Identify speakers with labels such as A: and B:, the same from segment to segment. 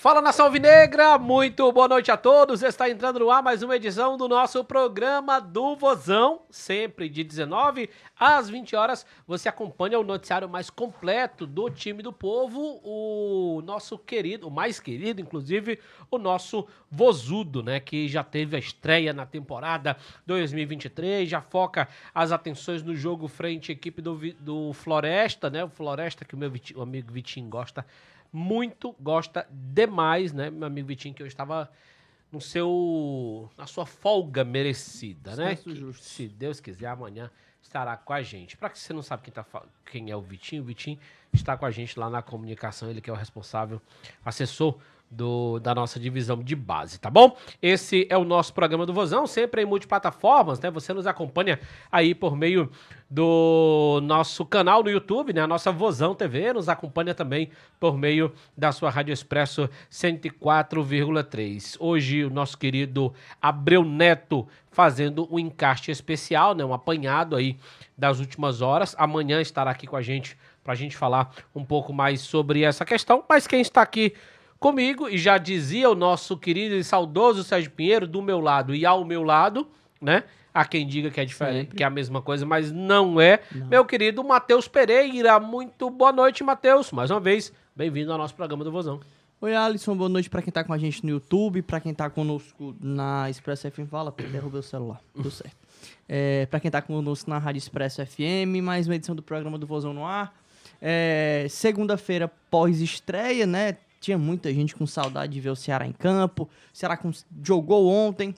A: Fala, Nação Alvinegra, muito boa noite a todos. Está entrando no ar mais uma edição do nosso programa do Vozão, sempre de 19 às 20 horas. Você acompanha o noticiário mais completo do time do povo, o nosso querido, o mais querido, inclusive, o nosso Vozudo, né, que já teve a estreia na temporada 2023, já foca as atenções no jogo frente à equipe do Floresta, né, o Floresta que o amigo Vitinho gosta demais, né, meu amigo Vitinho, que eu estava na sua folga merecida, né? Que, se Deus quiser, amanhã estará com a gente. Para que você não sabe quem é o Vitinho está com a gente lá na comunicação, ele que é o responsável, assessor da nossa divisão de base, tá bom? Esse é o nosso programa do Vozão, sempre em multiplataformas, né? Você nos acompanha aí por meio do nosso canal no YouTube, né? A nossa Vozão TV, nos acompanha também por meio da sua Rádio Expresso 104,3. Hoje o nosso querido Abreu Neto fazendo um encarte especial, né? Um apanhado aí das últimas horas. Amanhã estará aqui com a gente pra gente falar um pouco mais sobre essa questão, mas quem está aqui comigo, e já dizia o nosso querido e saudoso Sérgio Pinheiro, do meu lado e ao meu lado, né? Há quem diga que é diferente, sempre, que é a mesma coisa, mas não é. Não. Meu querido Matheus Pereira, muito boa noite, Matheus. Mais uma vez, bem-vindo ao nosso programa do Vozão.
B: Oi, Alisson, boa noite pra quem tá com a gente no YouTube, pra quem tá conosco na Expresso FM. Fala, derrubei o celular, tudo certo. Pra quem tá conosco na Rádio Expresso FM, mais uma edição do programa do Vozão no ar. Segunda-feira, pós-estreia, né? Tinha muita gente com saudade de ver o Ceará em campo. O Ceará jogou ontem,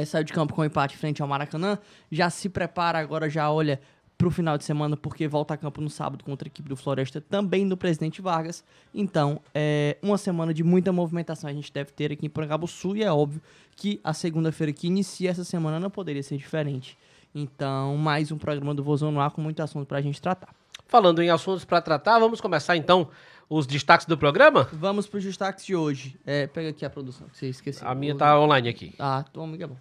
B: saiu de campo com um empate frente ao Maracanã. Já se prepara agora, já olha pro final de semana, porque volta a campo no sábado contra a equipe do Floresta, também do Presidente Vargas. Então, uma semana de muita movimentação a gente deve ter aqui em Porangabuçu, e é óbvio que a segunda-feira que inicia essa semana não poderia ser diferente. Então, mais um programa do Vozão no ar com muito assunto pra gente tratar.
A: Falando em assuntos pra tratar, vamos começar então os destaques do programa?
B: Vamos para os destaques de hoje. Pega aqui a produção, que você esqueceu.
A: A minha tá online aqui.
B: Tua amiga é bom.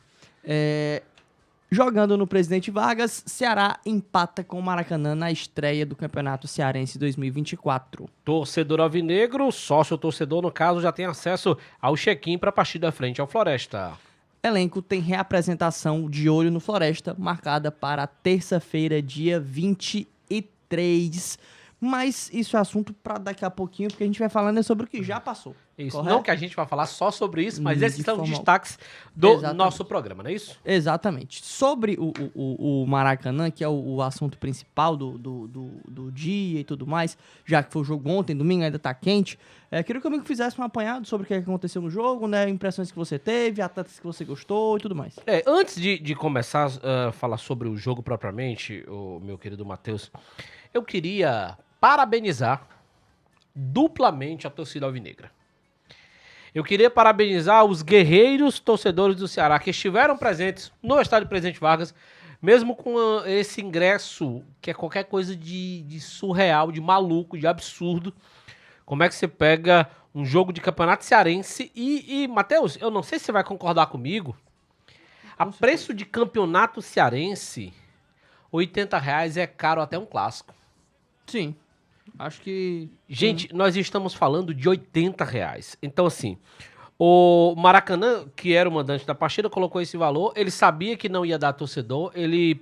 B: Jogando no Presidente Vargas, Ceará empata com o Maracanã na estreia do Campeonato Cearense 2024.
A: Torcedor alvinegro, sócio torcedor, no caso, já tem acesso ao check-in para a partida frente ao Floresta.
B: Elenco tem reapresentação de olho no Floresta, marcada para terça-feira, dia 23. Mas isso é assunto para daqui a pouquinho, porque a gente vai falando sobre o que já passou.
A: Isso,
B: correto?
A: Não que a gente vai falar só sobre isso, mas esses são os destaques do nosso programa, não é isso?
B: Exatamente. Sobre o Maracanã, que é o assunto principal do dia e tudo mais, já que foi o jogo ontem, domingo ainda tá quente, queria que o amigo fizesse um apanhado sobre o que aconteceu no jogo, né? Impressões que você teve, atletas que você gostou e tudo mais.
A: Antes de começar a falar sobre o jogo propriamente, o meu querido Matheus, eu queria parabenizar duplamente a torcida alvinegra. Eu queria parabenizar os guerreiros torcedores do Ceará que estiveram presentes no estádio Presidente Vargas, mesmo com esse ingresso que é qualquer coisa de surreal, de maluco, de absurdo. Como é que você pega um jogo de campeonato cearense e Matheus, eu não sei se você vai concordar comigo, a preço de campeonato cearense, R$80 é caro até um clássico.
B: Sim. Acho que...
A: Gente, nós estamos falando de R$80. Então, assim, o Maracanã, que era o mandante da partida, colocou esse valor. Ele sabia que não ia dar torcedor. Ele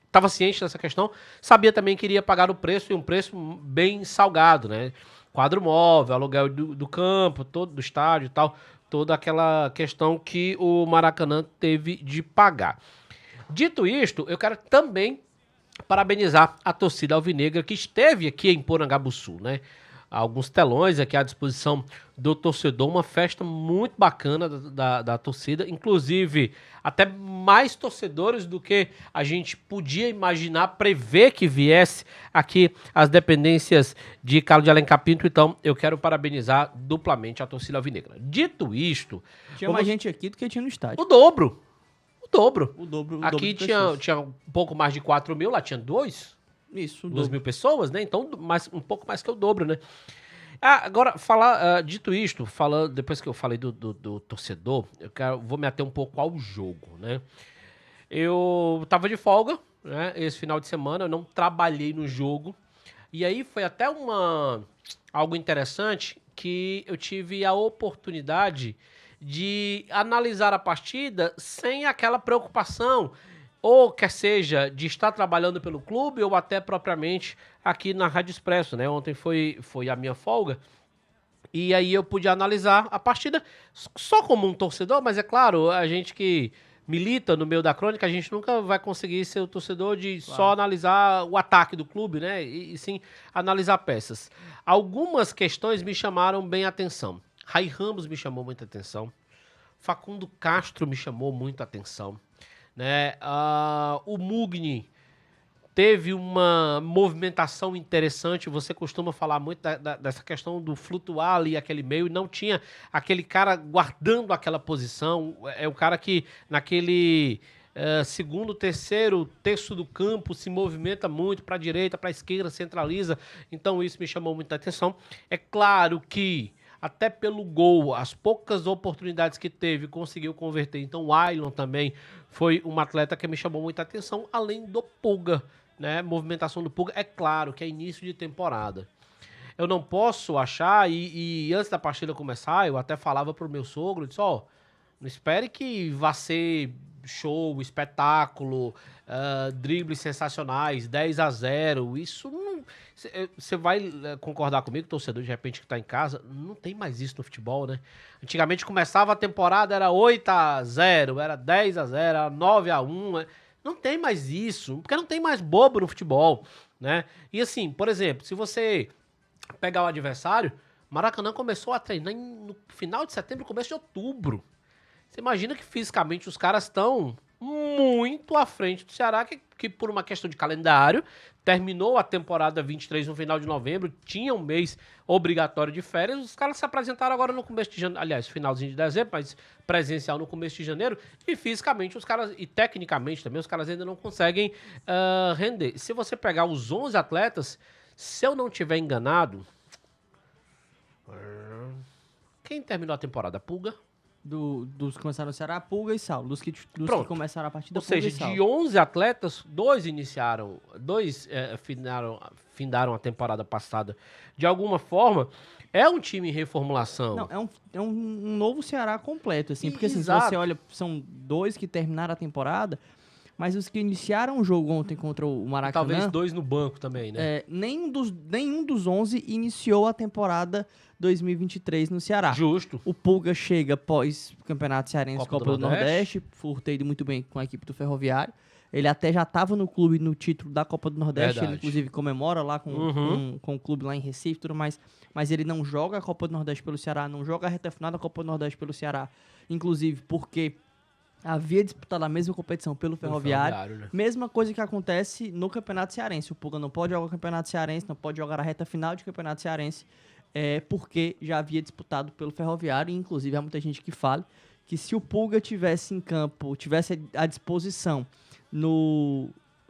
A: estava ciente dessa questão. Sabia também que iria pagar o preço, e um preço bem salgado, né? Quadro móvel, aluguel do campo, todo do estádio e tal. Toda aquela questão que o Maracanã teve de pagar. Dito isto, eu quero também parabenizar a torcida alvinegra que esteve aqui em Porangabuçu, né? Alguns telões aqui à disposição do torcedor, uma festa muito bacana da torcida, inclusive até mais torcedores do que a gente podia imaginar, prever que viesse aqui as dependências de Carlos de Alencar Pinto. Então eu quero parabenizar duplamente a torcida alvinegra. Dito isto...
B: Tinha mais gente aqui do que tinha no estádio.
A: O dobro. Aqui tinha um pouco mais de 4 mil, lá tinha 2 mil pessoas, né? Então, um pouco mais que o dobro, né? Agora, dito isto, depois que eu falei do torcedor, vou me ater um pouco ao jogo, né? Eu tava de folga, né? Esse final de semana, eu não trabalhei no jogo. E aí foi até algo interessante, que eu tive a oportunidade de analisar a partida sem aquela preocupação, ou quer seja, de estar trabalhando pelo clube ou até propriamente aqui na Rádio Expresso, né? Ontem foi a minha folga. E aí eu pude analisar a partida só como um torcedor, mas é claro, a gente que milita no meio da crônica, a gente nunca vai conseguir ser o torcedor de só analisar o ataque do clube, né? E sim analisar peças. Algumas questões me chamaram bem a atenção. Ray Ramos me chamou muita atenção. Facundo Castro me chamou muito a atenção, né? O Mugni teve uma movimentação interessante. Você costuma falar muito dessa questão do flutuar ali aquele meio, e não tinha aquele cara guardando aquela posição. É o cara que naquele segundo, terceiro terço do campo se movimenta muito para a direita, para a esquerda, centraliza. Então isso me chamou muita atenção. É claro que até pelo gol, as poucas oportunidades que teve, conseguiu converter. Então o Ailon também foi um atleta que me chamou muita atenção, além do Pulga, né? Movimentação do Pulga, é claro que é início de temporada. Eu não posso achar, e antes da partida começar, eu até falava pro meu sogro, eu disse, ó, não espere que vá ser show, espetáculo, dribles sensacionais, 10-0, isso não... Você vai concordar comigo, torcedor, de repente, que tá em casa, não tem mais isso no futebol, né? Antigamente começava a temporada, era 8-0, era 10-0, era 9-1, né? Não tem mais isso, porque não tem mais bobo no futebol, né? E assim, por exemplo, se você pegar o adversário, Maracanã começou a treinar no final de setembro, começo de outubro. Você imagina que fisicamente os caras estão muito à frente do Ceará, que por uma questão de calendário, terminou a temporada 23 no final de novembro, tinha um mês obrigatório de férias, os caras se apresentaram agora no começo de janeiro, aliás, finalzinho de dezembro, mas presencial no começo de janeiro, e fisicamente os caras, e tecnicamente também, os caras ainda não conseguem render. Se você pegar os 11 atletas, se eu não tiver enganado, quem terminou a temporada? Pulga?
B: Dos que começaram no Ceará, Pulga e Saulo. Dos que começaram a partida,
A: Ou
B: Pulga
A: seja,
B: e Saulo.
A: de 11 atletas, dois findaram a temporada passada. De alguma forma, é um time em reformulação.
B: Não, é um novo Ceará completo, assim. Porque, assim, se
A: Exato.
B: você olha, são dois que terminaram a temporada, mas os que iniciaram o jogo ontem contra o Maracanã...
A: Talvez dois no banco também, né?
B: Nenhum dos 11 iniciou a temporada 2023 no Ceará.
A: Justo.
B: O Pulga chega após o Campeonato Cearense
A: Copa
B: Copa
A: do
B: do Nordeste, por ter ido muito bem com a equipe do Ferroviário. Ele até já estava no clube no título da Copa do Nordeste,
A: Verdade.
B: ele inclusive comemora lá com o clube lá em Recife e tudo mais, mas ele não joga a Copa do Nordeste pelo Ceará, não joga a reta final da Copa do Nordeste pelo Ceará, inclusive porque havia disputado a mesma competição pelo Ferroviário.
A: Né?
B: Mesma coisa que acontece no Campeonato Cearense. O Pulga não pode jogar o Campeonato Cearense, não pode jogar a reta final de Campeonato Cearense, porque já havia disputado pelo Ferroviário, e inclusive há muita gente que fala que se o Pulga tivesse em campo, tivesse à disposição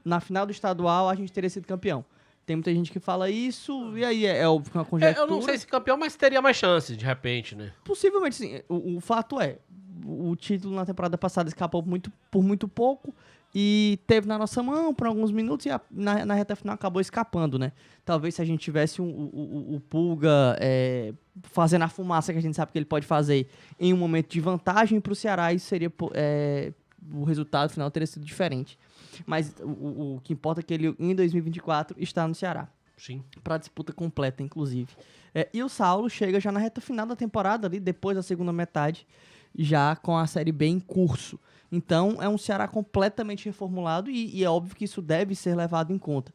B: na final do estadual, a gente teria sido campeão. Tem muita gente que fala isso, e aí é óbvio que é uma conjectura.
A: Eu não sei se campeão, mas teria mais chances, de repente, né?
B: Possivelmente, sim. O fato é, o título na temporada passada escapou por muito pouco e teve na nossa mão por alguns minutos e na reta final acabou escapando, né? Talvez se a gente tivesse o Pulga fazendo a fumaça que a gente sabe que ele pode fazer em um momento de vantagem para o Ceará, isso seria o resultado final teria sido diferente. Mas o que importa é que ele, em 2024, está no Ceará.
A: Sim.
B: Para disputa completa, inclusive. E o Saulo chega já na reta final da temporada, ali depois da segunda metade, já com a Série B em curso. Então, é um Ceará completamente reformulado e é óbvio que isso deve ser levado em conta.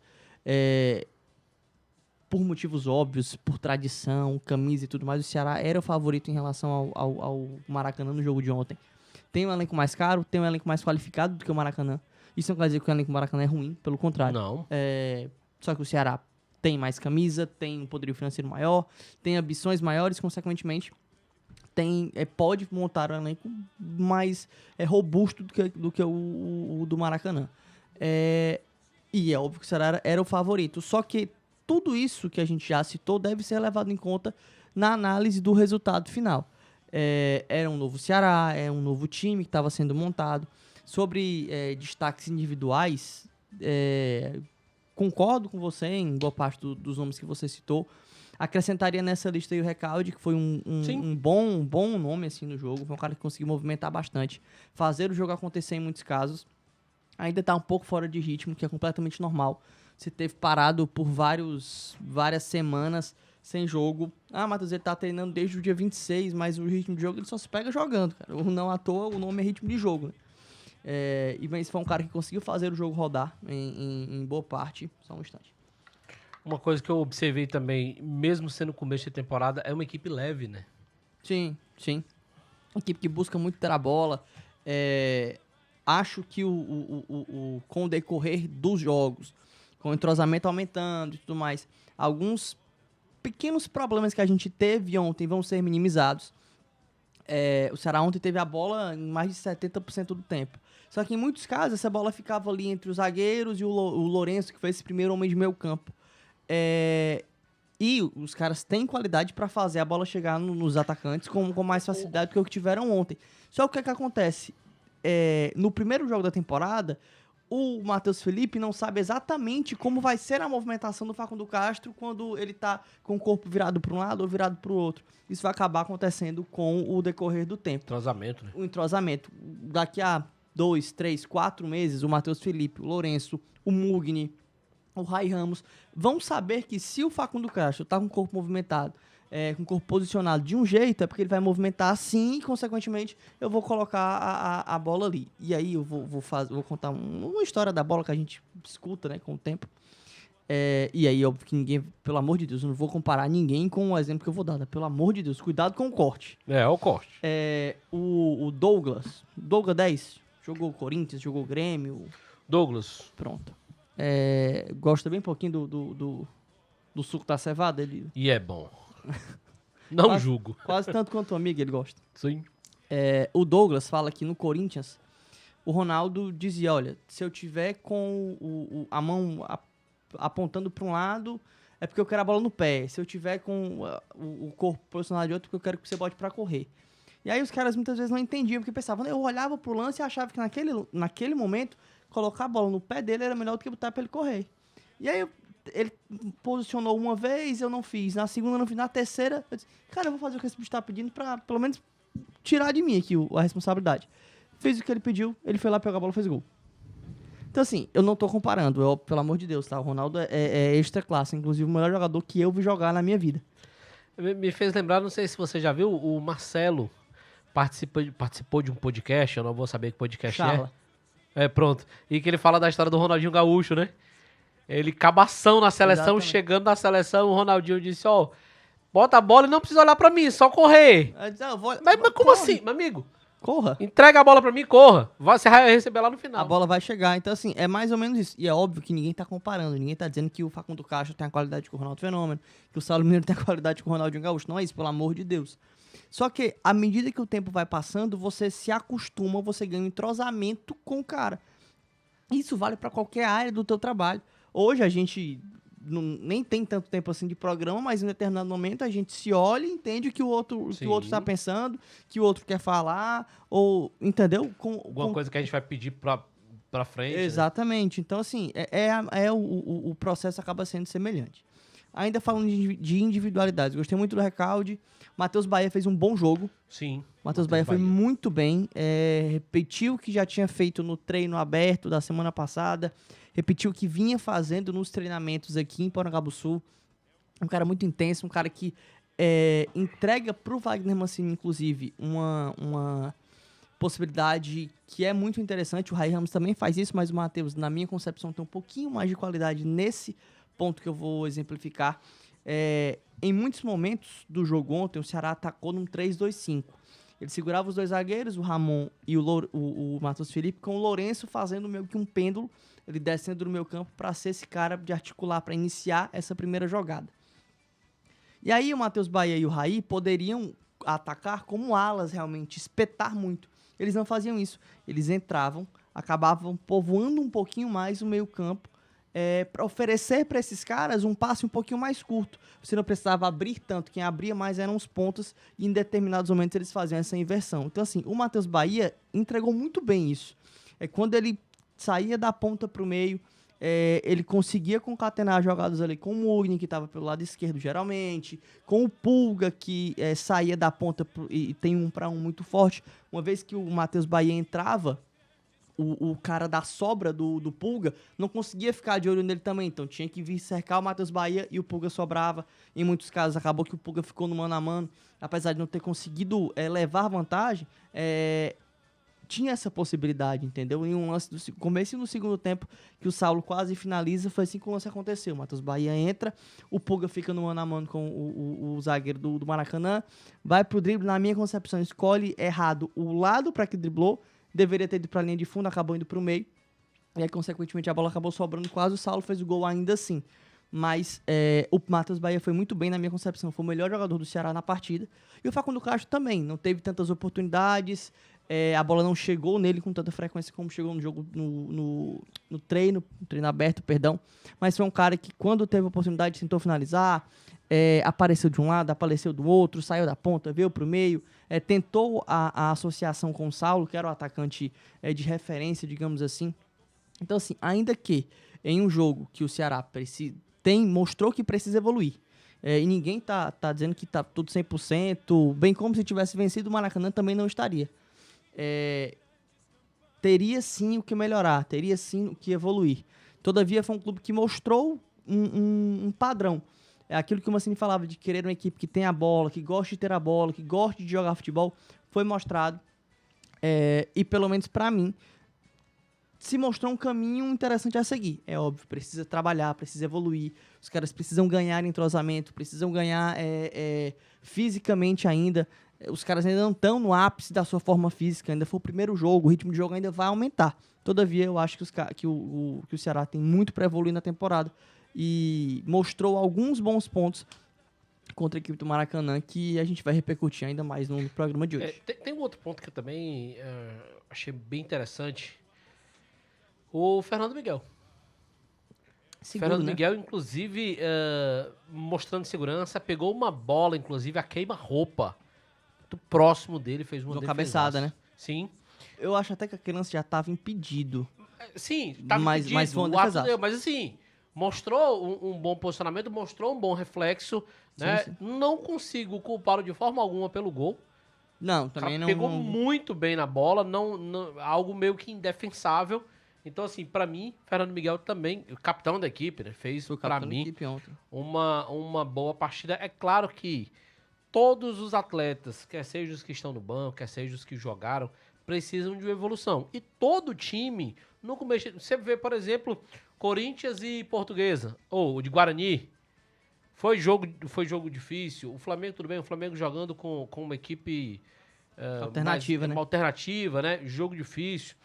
B: Por motivos óbvios, por tradição, camisa e tudo mais, o Ceará era o favorito em relação ao Maracanã no jogo de ontem. Tem um elenco mais caro, tem um elenco mais qualificado do que o Maracanã. Isso não quer dizer que o elenco do Maracanã é ruim, pelo contrário.
A: Não.
B: Só que o Ceará tem mais camisa, tem um poderio financeiro maior, tem ambições maiores, consequentemente, pode montar um elenco mais robusto do que o do Maracanã. E é óbvio que o Ceará era o favorito. Só que tudo isso que a gente já citou deve ser levado em conta na análise do resultado final. Era um novo Ceará, é um novo time que estava sendo montado. Sobre destaques individuais, concordo com você em boa parte dos nomes que você citou. Acrescentaria nessa lista aí o Recalde, que foi um bom nome assim no jogo. Foi um cara que conseguiu movimentar bastante, fazer o jogo acontecer em muitos casos. Ainda tá um pouco fora de ritmo, que é completamente normal. Você teve parado por várias semanas sem jogo. Ah, Matheus, ele tá treinando desde o dia 26, mas o ritmo de jogo ele só se pega jogando, cara. Não à toa, o nome é ritmo de jogo, né? Mas foi um cara que conseguiu fazer o jogo rodar em boa parte. Só um instante.
A: Uma coisa que eu observei também, mesmo sendo começo de temporada, é uma equipe leve, né?
B: Sim. Uma equipe que busca muito ter a bola. Acho que com o decorrer dos jogos, com o entrosamento aumentando e tudo mais, alguns pequenos problemas que a gente teve ontem vão ser minimizados. O Ceará ontem teve a bola em mais de 70% do tempo. Só que em muitos casos essa bola ficava ali entre os zagueiros e o Lourenço, que foi esse primeiro homem de meio campo. E os caras têm qualidade para fazer a bola chegar nos atacantes com mais facilidade do que o que tiveram ontem. Só que o que acontece? No primeiro jogo da temporada, o Matheus Felipe não sabe exatamente como vai ser a movimentação do Facundo Castro quando ele tá com o corpo virado para um lado ou virado para o outro. Isso vai acabar acontecendo com o decorrer do tempo.
A: Entrosamento, né?
B: O entrosamento. Daqui a 2, 3, 4 meses, o Matheus Felipe, o Lourenço, o Mugni, o Rai Ramos vão saber que se o Facundo Castro tá com o corpo movimentado, com o corpo posicionado de um jeito, é porque ele vai movimentar assim e, consequentemente, eu vou colocar a bola ali. E aí eu vou contar uma história da bola que a gente escuta, né, com o tempo. E aí, óbvio que ninguém, pelo amor de Deus, eu não vou comparar ninguém com o exemplo que eu vou dar, né? Pelo amor de Deus, cuidado com o corte.
A: O corte.
B: O Douglas 10, jogou Corinthians, jogou Grêmio.
A: Douglas.
B: Pronto. Gosta bem pouquinho do suco da cevada.
A: E é bom. Não
B: quase,
A: julgo.
B: Quase tanto quanto o amigo ele gosta.
A: Sim.
B: O Douglas fala que no Corinthians, o Ronaldo dizia, olha, se eu tiver com a mão apontando para um lado, é porque eu quero a bola no pé. Se eu tiver com o corpo posicionado de outro, é porque eu quero que você bote para correr. E aí os caras muitas vezes não entendiam, porque pensavam, eu olhava pro lance e achava que naquele momento, colocar a bola no pé dele era melhor do que botar pra ele correr. E aí ele posicionou uma vez, eu não fiz. Na segunda, eu não fiz. Na terceira, eu disse, cara, eu vou fazer o que esse bicho tá pedindo pra, pelo menos, tirar de mim aqui a responsabilidade. Fez o que ele pediu, ele foi lá, pegou a bola e fez o gol. Então, assim, eu não tô comparando, pelo amor de Deus, tá? O Ronaldo é extra classe, inclusive o melhor jogador que eu vi jogar na minha vida.
A: Me fez lembrar, não sei se você já viu, o Marcelo participou de um podcast, eu não vou saber que podcast
B: Charla.
A: Pronto. E que ele fala da história do Ronaldinho Gaúcho, né? Ele cabação na seleção,
B: Exatamente.
A: chegando na seleção, o Ronaldinho disse, bota a bola e não precisa olhar pra mim, só correr. Mas como
B: corre.
A: assim, meu amigo?
B: Corra.
A: Entrega a bola pra mim e corra. Você vai receber lá no final.
B: A bola vai chegar. Então, assim, é mais ou menos isso. E é óbvio que ninguém tá comparando. Ninguém tá dizendo que o Facundo Castro tem a qualidade com o Ronaldo Fenômeno, que o Saulo Mineiro tem a qualidade com o Ronaldinho Gaúcho. Não é isso, pelo amor de Deus. Só que, à medida que o tempo vai passando, você se acostuma, você ganha um entrosamento com o cara. Isso vale pra qualquer área do teu trabalho. Hoje a gente nem tem tanto tempo assim de programa, mas em um determinado momento a gente se olha e entende o que o outro está pensando, que o outro quer falar, ou, entendeu?
A: Alguma coisa que a gente vai pedir pra frente.
B: Exatamente. Né? Então, assim, o processo acaba sendo semelhante. Ainda falando de individualidades, gostei muito do Recalde. Matheus Bahia fez um bom jogo.
A: Sim.
B: Matheus Bahia foi muito bem. Repetiu o que já tinha feito no treino aberto da semana passada. Repetiu o que vinha fazendo nos treinamentos aqui em Porangabuçu. Um cara muito intenso, um cara que entrega pro Wagner Mancini, inclusive, uma possibilidade que é muito interessante. O Rai Ramos também faz isso, mas o Matheus, na minha concepção, tem um pouquinho mais de qualidade nesse ponto que eu vou exemplificar. Em muitos momentos do jogo ontem, o Ceará atacou num 3-2-5. Ele segurava os dois zagueiros, o Ramon e o Matheus Felipe, com o Lourenço fazendo meio que um pêndulo, ele descendo do meio campo para ser esse cara de articular, para iniciar essa primeira jogada. E aí o Matheus Bahia e o Raí poderiam atacar como alas realmente, espetar muito. Eles não faziam isso. Eles entravam, acabavam povoando um pouquinho mais o meio campo, para oferecer para esses caras um passe um pouquinho mais curto. Você não precisava abrir tanto, quem abria mais eram os pontas, e em determinados momentos eles faziam essa inversão. Então, assim, o Matheus Bahia entregou muito bem isso. Quando ele saía da ponta para o meio, Ele conseguia concatenar jogadas ali com o Mugni, que estava pelo lado esquerdo geralmente, com o Pulga, que saía da ponta e tem um para um muito forte. Uma vez que o Matheus Bahia entrava, o cara da sobra do Pulga não conseguia ficar de olho nele também, então tinha que vir cercar o Matheus Bahia e o Pulga sobrava. Em muitos casos acabou que o Pulga ficou no mano a mano, apesar de não ter conseguido levar vantagem, tinha essa possibilidade, entendeu? Em um lance do começo e no segundo tempo, que o Saulo quase finaliza, foi assim que o lance aconteceu. O Matheus Bahia entra, o Pulga fica no mano a mano com o zagueiro do Maracanã, vai pro drible, na minha concepção, escolhe errado o lado para que driblou, deveria ter ido pra linha de fundo, acabou indo pro meio, e aí, consequentemente, a bola acabou sobrando quase, o Saulo fez o gol ainda assim. Mas o Matheus Bahia foi muito bem na minha concepção, foi o melhor jogador do Ceará na partida, e o Facundo Castro também, não teve tantas oportunidades, a bola não chegou nele com tanta frequência como chegou no jogo, no treino aberto, perdão, mas foi um cara que quando teve a oportunidade tentou finalizar, apareceu de um lado, apareceu do outro, saiu da ponta, veio pro meio, tentou a associação com o Saulo, que era o atacante de referência, digamos assim. Então, assim, ainda que em um jogo que o Ceará mostrou que precisa evoluir, e ninguém tá dizendo que tá tudo 100%, bem como se tivesse vencido o Maracanã também não estaria. Teria sim o que melhorar, teria sim o que evoluir. Todavia, foi um clube que mostrou um padrão. É aquilo que o Mancini falava de querer uma equipe que tenha a bola, que goste de ter a bola, que goste de jogar futebol, foi mostrado. E pelo menos para mim, se mostrou um caminho interessante a seguir. É óbvio, precisa trabalhar, precisa evoluir, os caras precisam ganhar entrosamento, precisam ganhar fisicamente ainda. Os caras ainda não estão no ápice da sua forma física, ainda foi o primeiro jogo, o ritmo de jogo ainda vai aumentar. Todavia, eu acho que o Ceará tem muito para evoluir na temporada e mostrou alguns bons pontos contra a equipe do Maracanã que a gente vai repercutir ainda mais no programa de hoje.
A: Tem um outro ponto que eu também achei bem interessante. O Fernando Miguel. Fernando Miguel, inclusive, mostrando segurança, pegou uma bola, inclusive, a queima-roupa. Muito próximo dele, fez uma
B: cabeçada, né?
A: Sim.
B: Eu acho até que a criança já estava impedido.
A: Sim, estava impedido.
B: Mas foi um defesaço.
A: Mas assim, mostrou um bom posicionamento, mostrou um bom reflexo, né?
B: Sim.
A: Não consigo culpá-lo de forma alguma pelo gol.
B: Não, também não.
A: Pegou muito bem na bola, algo meio que indefensável. Então, assim, pra mim, Fernando Miguel também, o capitão da equipe, né? Fez, pra mim, uma boa partida. É claro que todos os atletas, quer sejam os que estão no banco, quer sejam os que jogaram, precisam de uma evolução. E todo time, no começo, você vê, por exemplo, Corinthians e Portuguesa, ou de Guarani, foi jogo difícil. O Flamengo, tudo bem, o Flamengo jogando com uma equipe
B: alternativa,
A: né? Uma alternativa, né? Jogo difícil.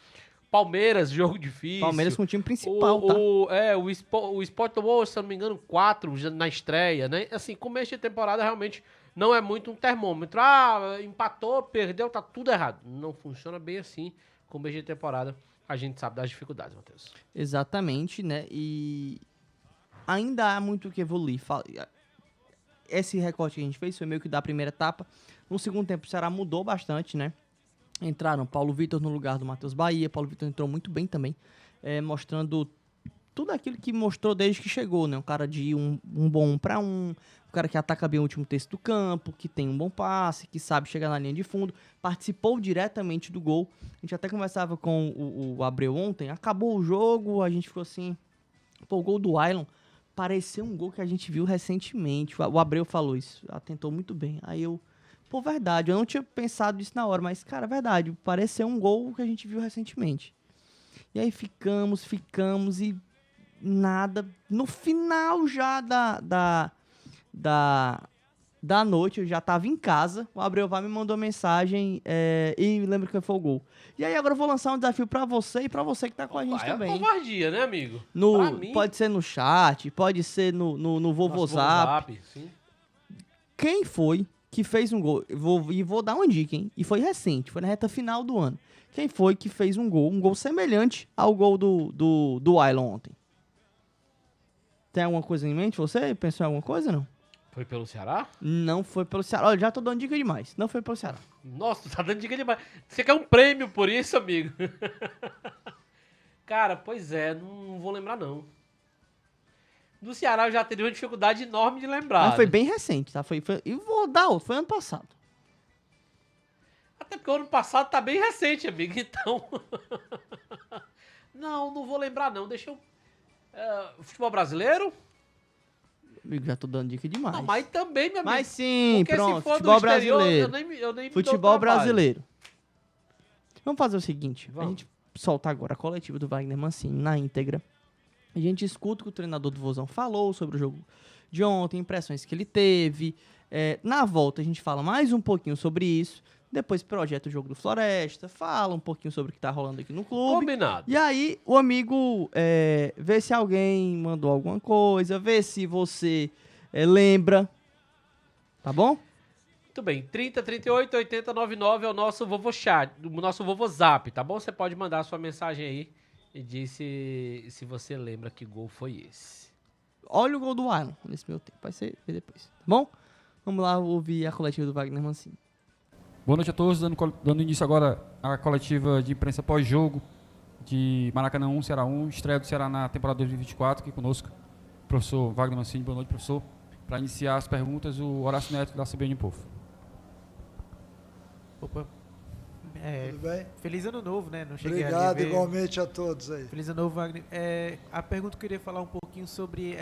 A: Palmeiras, jogo difícil.
B: Palmeiras com o time principal, tá?
A: O Sport tomou, se eu não me engano, 4 na estreia, né? Assim, começo de temporada realmente não é muito um termômetro. Empatou, perdeu, tá tudo errado. Não funciona bem assim. Começo de temporada, a gente sabe das dificuldades, Matheus.
B: Exatamente, né? E ainda há muito o que evoluir. Esse recorte que a gente fez foi meio que da primeira etapa. No segundo tempo, o Ceará mudou bastante, né? Entraram Paulo Vitor no lugar do Matheus Bahia. Paulo Vitor entrou muito bem também, mostrando tudo aquilo que mostrou desde que chegou, né? Um cara de um bom 1 para 1, um cara que ataca bem o último terço do campo, que tem um bom passe, que sabe chegar na linha de fundo, participou diretamente do gol. A gente até conversava com o Abreu ontem, acabou o jogo, a gente ficou assim, pô, o gol do Ailon pareceu um gol que a gente viu recentemente. O Abreu falou isso, atentou muito bem. Aí pô, verdade, eu não tinha pensado nisso na hora, mas, cara, verdade, pareceu um gol que a gente viu recentemente. E aí ficamos e nada. No final já da noite, eu já tava em casa, o Abreu me mandou mensagem e me lembra que foi o gol. E aí agora eu vou lançar um desafio pra você e pra você que tá com a gente também.
A: É covardia, né, amigo?
B: Pode ser no chat, pode ser no Vovozap.
A: Sim. Quem
B: foi que fez um gol? Vou dar uma dica, hein? E foi recente, foi na reta final do ano. Quem foi que fez um gol semelhante ao gol do Ailon ontem? Tem alguma coisa em mente? Você pensou em alguma coisa, não?
A: Foi pelo Ceará?
B: Não foi pelo Ceará. Olha, já tô dando dica demais. Não foi pelo Ceará.
A: Nossa, tu tá dando dica demais. Você quer um prêmio por isso, amigo? Cara, pois é, não vou lembrar não. Do Ceará eu já teria uma dificuldade enorme de lembrar.
B: Mas foi
A: né?
B: bem recente, tá? E vou dar outro, foi ano passado.
A: Até porque o ano passado tá bem recente, amigo, então... não vou lembrar não, deixa eu... futebol brasileiro?
B: Amigo, já tô dando dica demais.
A: Não, mas também, meu amigo.
B: Mas sim,
A: porque
B: pronto,
A: se for
B: futebol
A: do exterior,
B: brasileiro.
A: eu nem me dou
B: Futebol
A: trabalho.
B: brasileiro. Vamos fazer o seguinte,
A: Vamos.
B: a gente solta agora a coletiva do Wagner Mancini na íntegra. A gente escuta o que o treinador do Vozão falou sobre o jogo de ontem, impressões que ele teve. Na volta a gente fala mais um pouquinho sobre isso. Depois projeta o jogo do Floresta, fala um pouquinho sobre o que tá rolando aqui no clube.
A: Combinado.
B: E aí o amigo vê se alguém mandou alguma coisa, vê se você lembra. Tá bom?
A: Muito bem, 30, 38, 80, 99 é o nosso vovô chat, o nosso vovô zap, tá bom? Você pode mandar a sua mensagem aí e dizer se você lembra que gol foi esse.
B: Olha o gol do Arno nesse meu tempo, vai ser depois, tá bom? Vamos lá ouvir a coletiva do Wagner Mancini.
C: Boa noite a todos, dando início agora à coletiva de imprensa pós-jogo de Maracanã 1, Ceará 1, estreia do Ceará na temporada 2024, aqui conosco, professor Wagner Mancini. Boa noite, professor. Para iniciar as perguntas, o Horácio Neto da CBN Povo.
D: Opa.
E: Tudo bem?
D: Feliz ano novo, né? Não cheguei
E: Obrigado,
D: ali a ver.
E: igualmente a todos aí.
D: Feliz ano novo, Wagner. A pergunta que eu queria falar um pouquinho sobre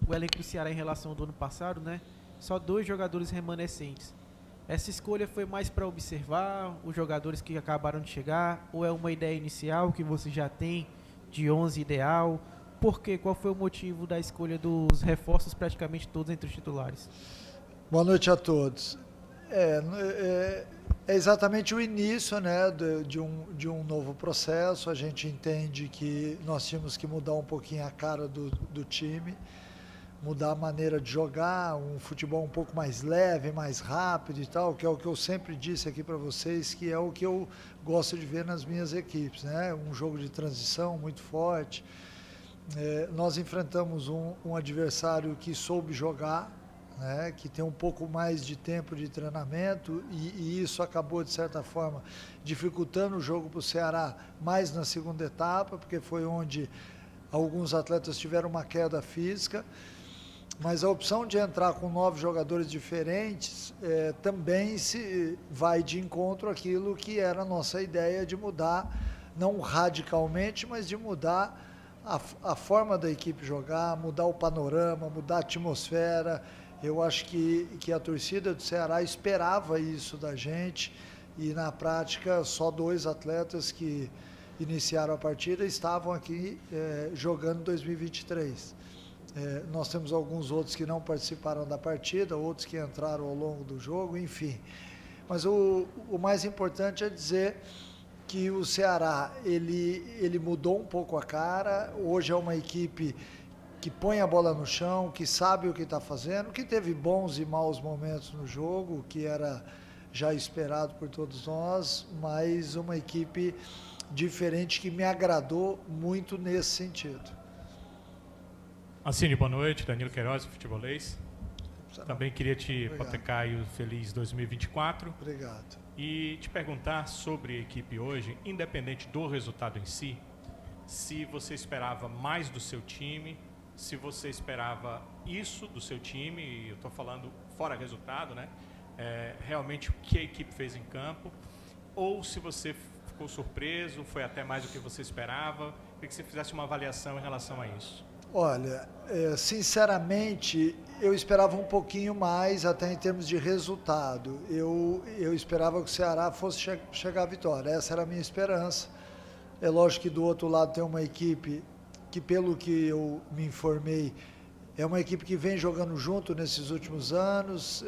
D: o elenco do Ceará em relação ao do ano passado, né? Só 2 jogadores remanescentes. Essa escolha foi mais para observar os jogadores que acabaram de chegar, ou é uma ideia inicial que você já tem de 11 ideal? Por quê? Qual foi o motivo da escolha dos reforços praticamente todos entre os titulares?
E: Boa noite a todos. É exatamente o início, né, de um novo processo. A gente entende que nós tínhamos que mudar um pouquinho a cara do time, mudar a maneira de jogar, um futebol um pouco mais leve, mais rápido e tal, que é o que eu sempre disse aqui para vocês, que é o que eu gosto de ver nas minhas equipes, né? Um jogo de transição muito forte. Nós enfrentamos um adversário que soube jogar, né, que tem um pouco mais de tempo de treinamento e isso acabou, de certa forma, dificultando o jogo para o Ceará mais na segunda etapa, porque foi onde alguns atletas tiveram uma queda física. Mas a opção de entrar com 9 jogadores diferentes também se vai de encontro àquilo que era a nossa ideia de mudar, não radicalmente, mas de mudar a forma da equipe jogar, mudar o panorama, mudar a atmosfera. Eu acho que a torcida do Ceará esperava isso da gente e, na prática, só 2 atletas que iniciaram a partida estavam aqui jogando 2023. Nós temos alguns outros que não participaram da partida, outros que entraram ao longo do jogo, enfim. Mas o mais importante é dizer que o Ceará ele mudou um pouco a cara. Hoje é uma equipe que põe a bola no chão, que sabe o que está fazendo, que teve bons e maus momentos no jogo, que era já esperado por todos nós, mas uma equipe diferente que me agradou muito nesse sentido.
F: Mancini, boa noite. Danilo Queiroz, futebolês. Também queria te hipotecar o feliz 2024.
E: Obrigado.
F: E te perguntar sobre a equipe hoje, independente do resultado em si, se você esperava mais do seu time, se você esperava isso do seu time, e eu estou falando fora resultado, né? Realmente o que a equipe fez em campo, ou se você ficou surpreso, foi até mais do que você esperava, queria que você fizesse uma avaliação em relação a isso.
E: Olha, sinceramente, eu esperava um pouquinho mais, até em termos de resultado. Eu esperava que o Ceará fosse chegar à vitória, essa era a minha esperança. É lógico que do outro lado tem uma equipe que, pelo que eu me informei, é uma equipe que vem jogando junto nesses últimos anos,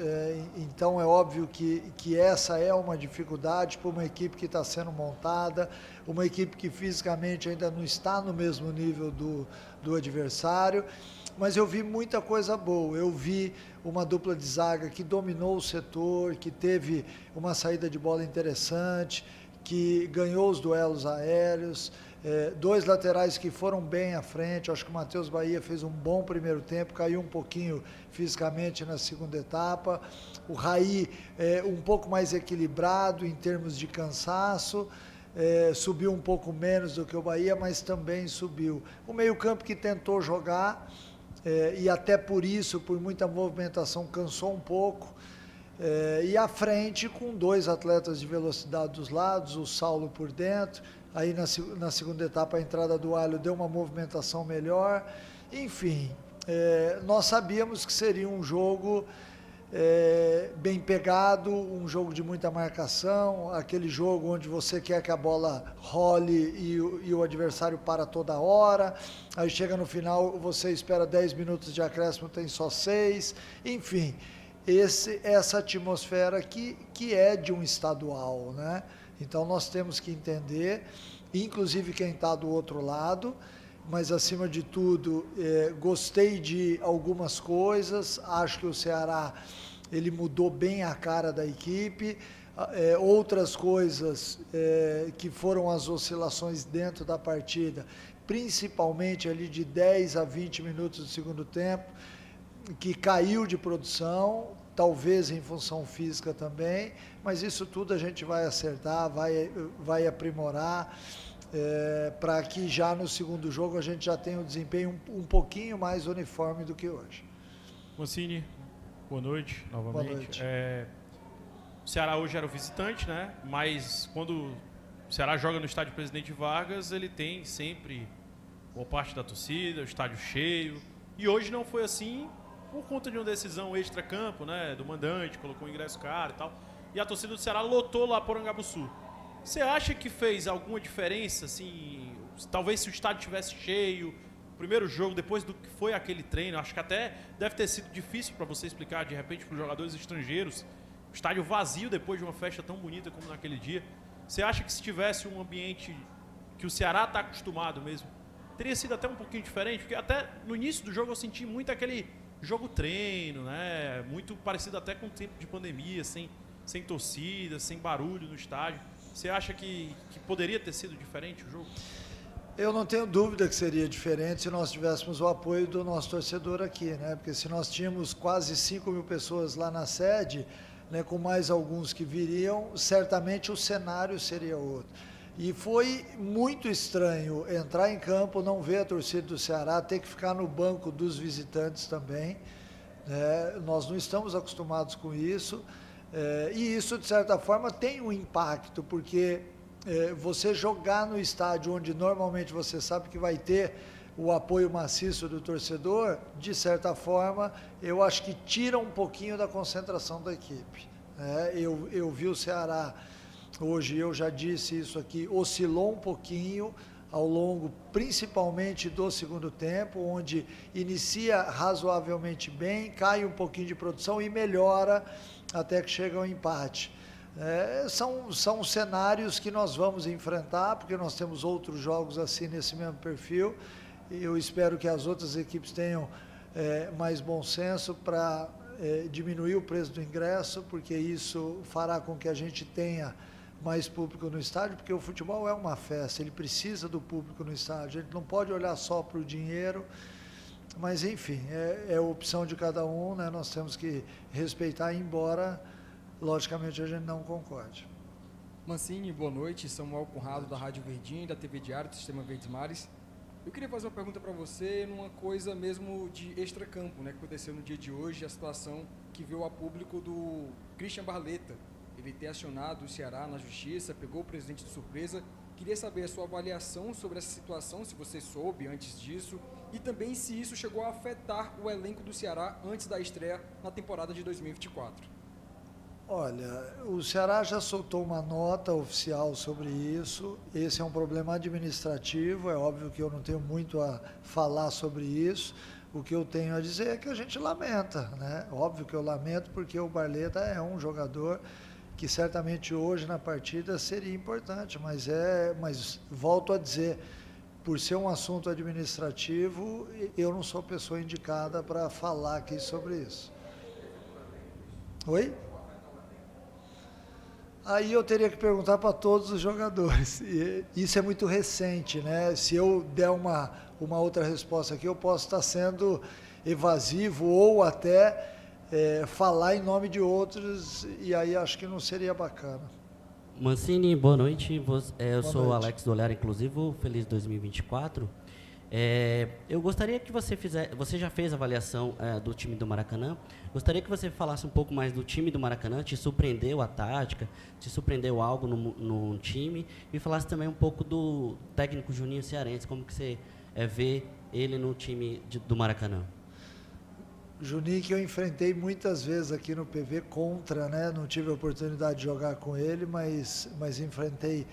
E: então é óbvio que essa é uma dificuldade para uma equipe que está sendo montada, uma equipe que fisicamente ainda não está no mesmo nível do adversário, mas eu vi muita coisa boa. Eu vi uma dupla de zaga que dominou o setor, que teve uma saída de bola interessante, que ganhou os duelos aéreos, 2 laterais que foram bem à frente. Acho que o Matheus Bahia fez um bom primeiro tempo, caiu um pouquinho fisicamente na segunda etapa. O Raí um pouco mais equilibrado em termos de cansaço. subiu um pouco menos do que o Bahia, mas também subiu. O meio-campo que tentou jogar, e até por isso, por muita movimentação, cansou um pouco. E à frente, com 2 atletas de velocidade dos lados, o Saulo por dentro. Aí na segunda etapa, a entrada do Alho deu uma movimentação melhor. Enfim, nós sabíamos que seria um jogo bem pegado, um jogo de muita marcação, aquele jogo onde você quer que a bola role e o adversário para toda hora, aí chega no final, você espera 10 minutos de acréscimo, tem só 6, enfim, essa atmosfera que é de um estadual, né? Então nós temos que entender, inclusive quem está do outro lado, mas acima de tudo, gostei de algumas coisas, acho que o Ceará ele mudou bem a cara da equipe, outras coisas que foram as oscilações dentro da partida, principalmente ali de 10 a 20 minutos do segundo tempo, que caiu de produção, talvez em função física também, mas isso tudo a gente vai acertar, vai aprimorar, para que já no segundo jogo a gente já tenha um desempenho um pouquinho mais uniforme do que hoje.
F: Mancini, boa noite, novamente.
E: Boa noite.
F: O Ceará hoje era o visitante, né? Mas quando o Ceará joga no estádio Presidente Vargas, ele tem sempre boa parte da torcida, o estádio cheio. E hoje não foi assim por conta de uma decisão extra-campo, né? Do mandante, colocou o ingresso caro e tal. E a torcida do Ceará lotou lá Porangabuçu. Você acha que fez alguma diferença, assim, talvez se o estádio tivesse cheio, primeiro jogo, depois do que foi aquele treino, acho que até deve ter sido difícil para você explicar, de repente, para os jogadores estrangeiros, o estádio vazio depois de uma festa tão bonita como naquele dia. Você acha que se tivesse um ambiente que o Ceará está acostumado mesmo, teria sido até um pouquinho diferente? Porque até no início do jogo eu senti muito aquele jogo treino, né? Muito parecido até com o tempo de pandemia, sem torcida, sem barulho no estádio. Você acha que poderia ter sido diferente o jogo?
E: Eu não tenho dúvida que seria diferente se nós tivéssemos o apoio do nosso torcedor aqui, né? Porque se nós tínhamos quase 5.000 pessoas lá na sede, né, com mais alguns que viriam, certamente o cenário seria outro. E foi muito estranho entrar em campo, não ver a torcida do Ceará, ter que ficar no banco dos visitantes também, né? Nós não estamos acostumados com isso. E isso, de certa forma, tem um impacto, porque você jogar no estádio onde normalmente você sabe que vai ter o apoio maciço do torcedor, de certa forma, eu acho que tira um pouquinho da concentração da equipe. Eu vi o Ceará, hoje eu já disse isso aqui, oscilou um pouquinho ao longo, principalmente do segundo tempo, onde inicia razoavelmente bem, cai um pouquinho de produção e melhora até que chega ao empate. São cenários que nós vamos enfrentar, porque nós temos outros jogos assim nesse mesmo perfil. Eu espero que as outras equipes tenham mais bom senso para diminuir o preço do ingresso, porque isso fará com que a gente tenha mais público no estádio, porque o futebol é uma festa, ele precisa do público no estádio, a gente não pode olhar só para o dinheiro, mas enfim, é a opção de cada um, né? Nós temos que respeitar, embora, logicamente, a gente não concorde.
G: Mancini, boa noite, Samuel Conrado da Rádio Verdinha e da TV Diário do Sistema Verdes Mares. Eu queria fazer uma pergunta para você numa coisa mesmo de extracampo, né, que aconteceu no dia de hoje, a situação que veio a público do Christian Barletta, ele ter acionado o Ceará na justiça, pegou o presidente de surpresa. Queria saber a sua avaliação sobre essa situação, se você soube antes disso, e também se isso chegou a afetar o elenco do Ceará antes da estreia na temporada de 2024.
E: Olha, o Ceará já soltou uma nota oficial sobre isso. Esse é um problema administrativo, é óbvio que eu não tenho muito a falar sobre isso. O que eu tenho a dizer é que a gente lamenta, né? Óbvio que eu lamento, porque o Barletta é um jogador que certamente hoje na partida seria importante, mas volto a dizer, por ser um assunto administrativo, eu não sou a pessoa indicada para falar aqui sobre isso. Oi? Aí eu teria que perguntar para todos os jogadores. E isso é muito recente, né? Se eu der uma outra resposta aqui, eu posso estar sendo evasivo ou até falar em nome de outros, e aí acho que não seria bacana.
H: Mancini, boa noite. Eu
E: Boa
H: sou o
E: noite.
H: Alex do Olhar Inclusivo, feliz 2024. Eu gostaria que você fizesse. Você já fez a avaliação do time do Maracanã. Gostaria que você falasse um pouco mais do time do Maracanã. Te surpreendeu a tática? Te surpreendeu algo no time? E falasse também um pouco do técnico Juninho Cearense. Como que você vê ele no time do Maracanã?
E: Juninho, que eu enfrentei muitas vezes aqui no PV contra, né? Não tive a oportunidade de jogar com ele, mas enfrentei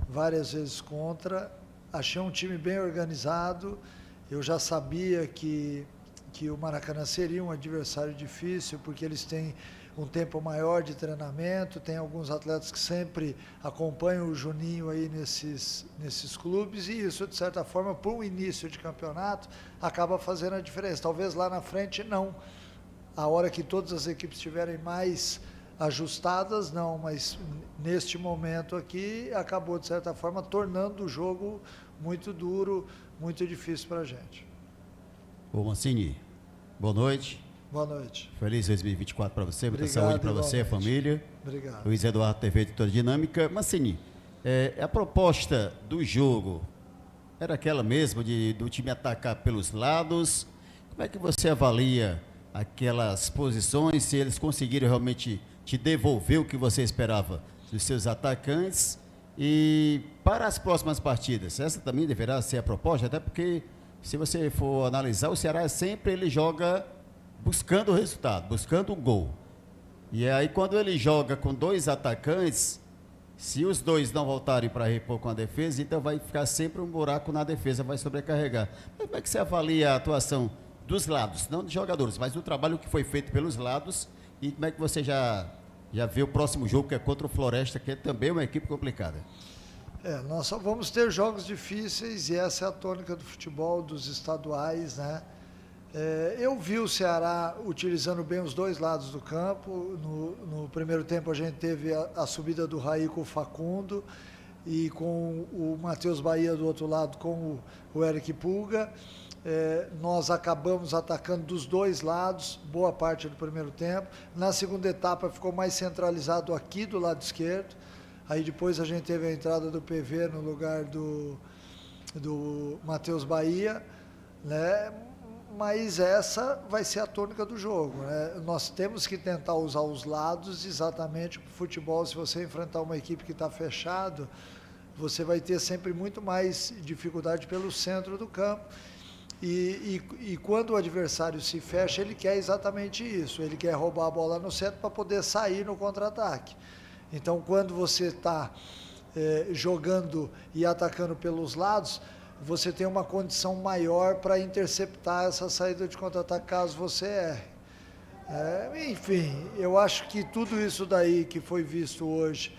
E: várias vezes contra. Achei um time bem organizado. Eu já sabia que o Maracanã seria um adversário difícil, porque eles têm um tempo maior de treinamento, tem alguns atletas que sempre acompanham o Juninho aí nesses clubes, e isso, de certa forma, para um início de campeonato, acaba fazendo a diferença. Talvez lá na frente não. A hora que todas as equipes estiverem mais ajustadas, não, mas neste momento aqui, acabou, de certa forma, tornando o jogo muito duro, muito difícil para a gente.
I: Ô Mancini, boa noite.
E: Boa noite.
I: Feliz 2024 para você, muita
E: Obrigado,
I: saúde para você, a
E: igualmente.
I: família.
E: Obrigado.
I: Luiz Eduardo TV Editora Dinâmica. Mancini, a proposta do jogo era aquela mesmo do time atacar pelos lados. Como é que você avalia aquelas posições, se eles conseguiram realmente te devolver o que você esperava dos seus atacantes? E para as próximas partidas, essa também deverá ser a proposta, até porque, se você for analisar, o Ceará sempre ele joga buscando o resultado, buscando o gol. E aí, quando ele joga com dois atacantes, se os dois não voltarem para repor com a defesa, então vai ficar sempre um buraco na defesa, vai sobrecarregar. Mas como é que você avalia a atuação dos lados, não dos jogadores, mas do trabalho que foi feito pelos lados, e como é que você já vê o próximo jogo, que é contra o Floresta, que é também uma equipe complicada?
E: Nós só vamos ter jogos difíceis, e essa é a tônica do futebol, dos estaduais, né? Eu vi o Ceará utilizando bem os dois lados do campo. No primeiro tempo a gente teve a subida do Raí com o Facundo, e com o Matheus Bahia do outro lado com o Eric Pulga. Nós acabamos atacando dos dois lados boa parte do primeiro tempo. Na segunda etapa ficou mais centralizado aqui do lado esquerdo. Aí depois a gente teve a entrada do PV no lugar do Matheus Bahia, né? Mas essa vai ser a tônica do jogo, né? Nós temos que tentar usar os lados exatamente para o futebol. Se você enfrentar uma equipe que está fechado, você vai ter sempre muito mais dificuldade pelo centro do campo. E quando o adversário se fecha, ele quer exatamente isso. Ele quer roubar a bola no centro para poder sair no contra-ataque. Então, quando você está jogando e atacando pelos lados, você tem uma condição maior para interceptar essa saída de contra-ataque caso você erre. Enfim, eu acho que tudo isso daí que foi visto hoje,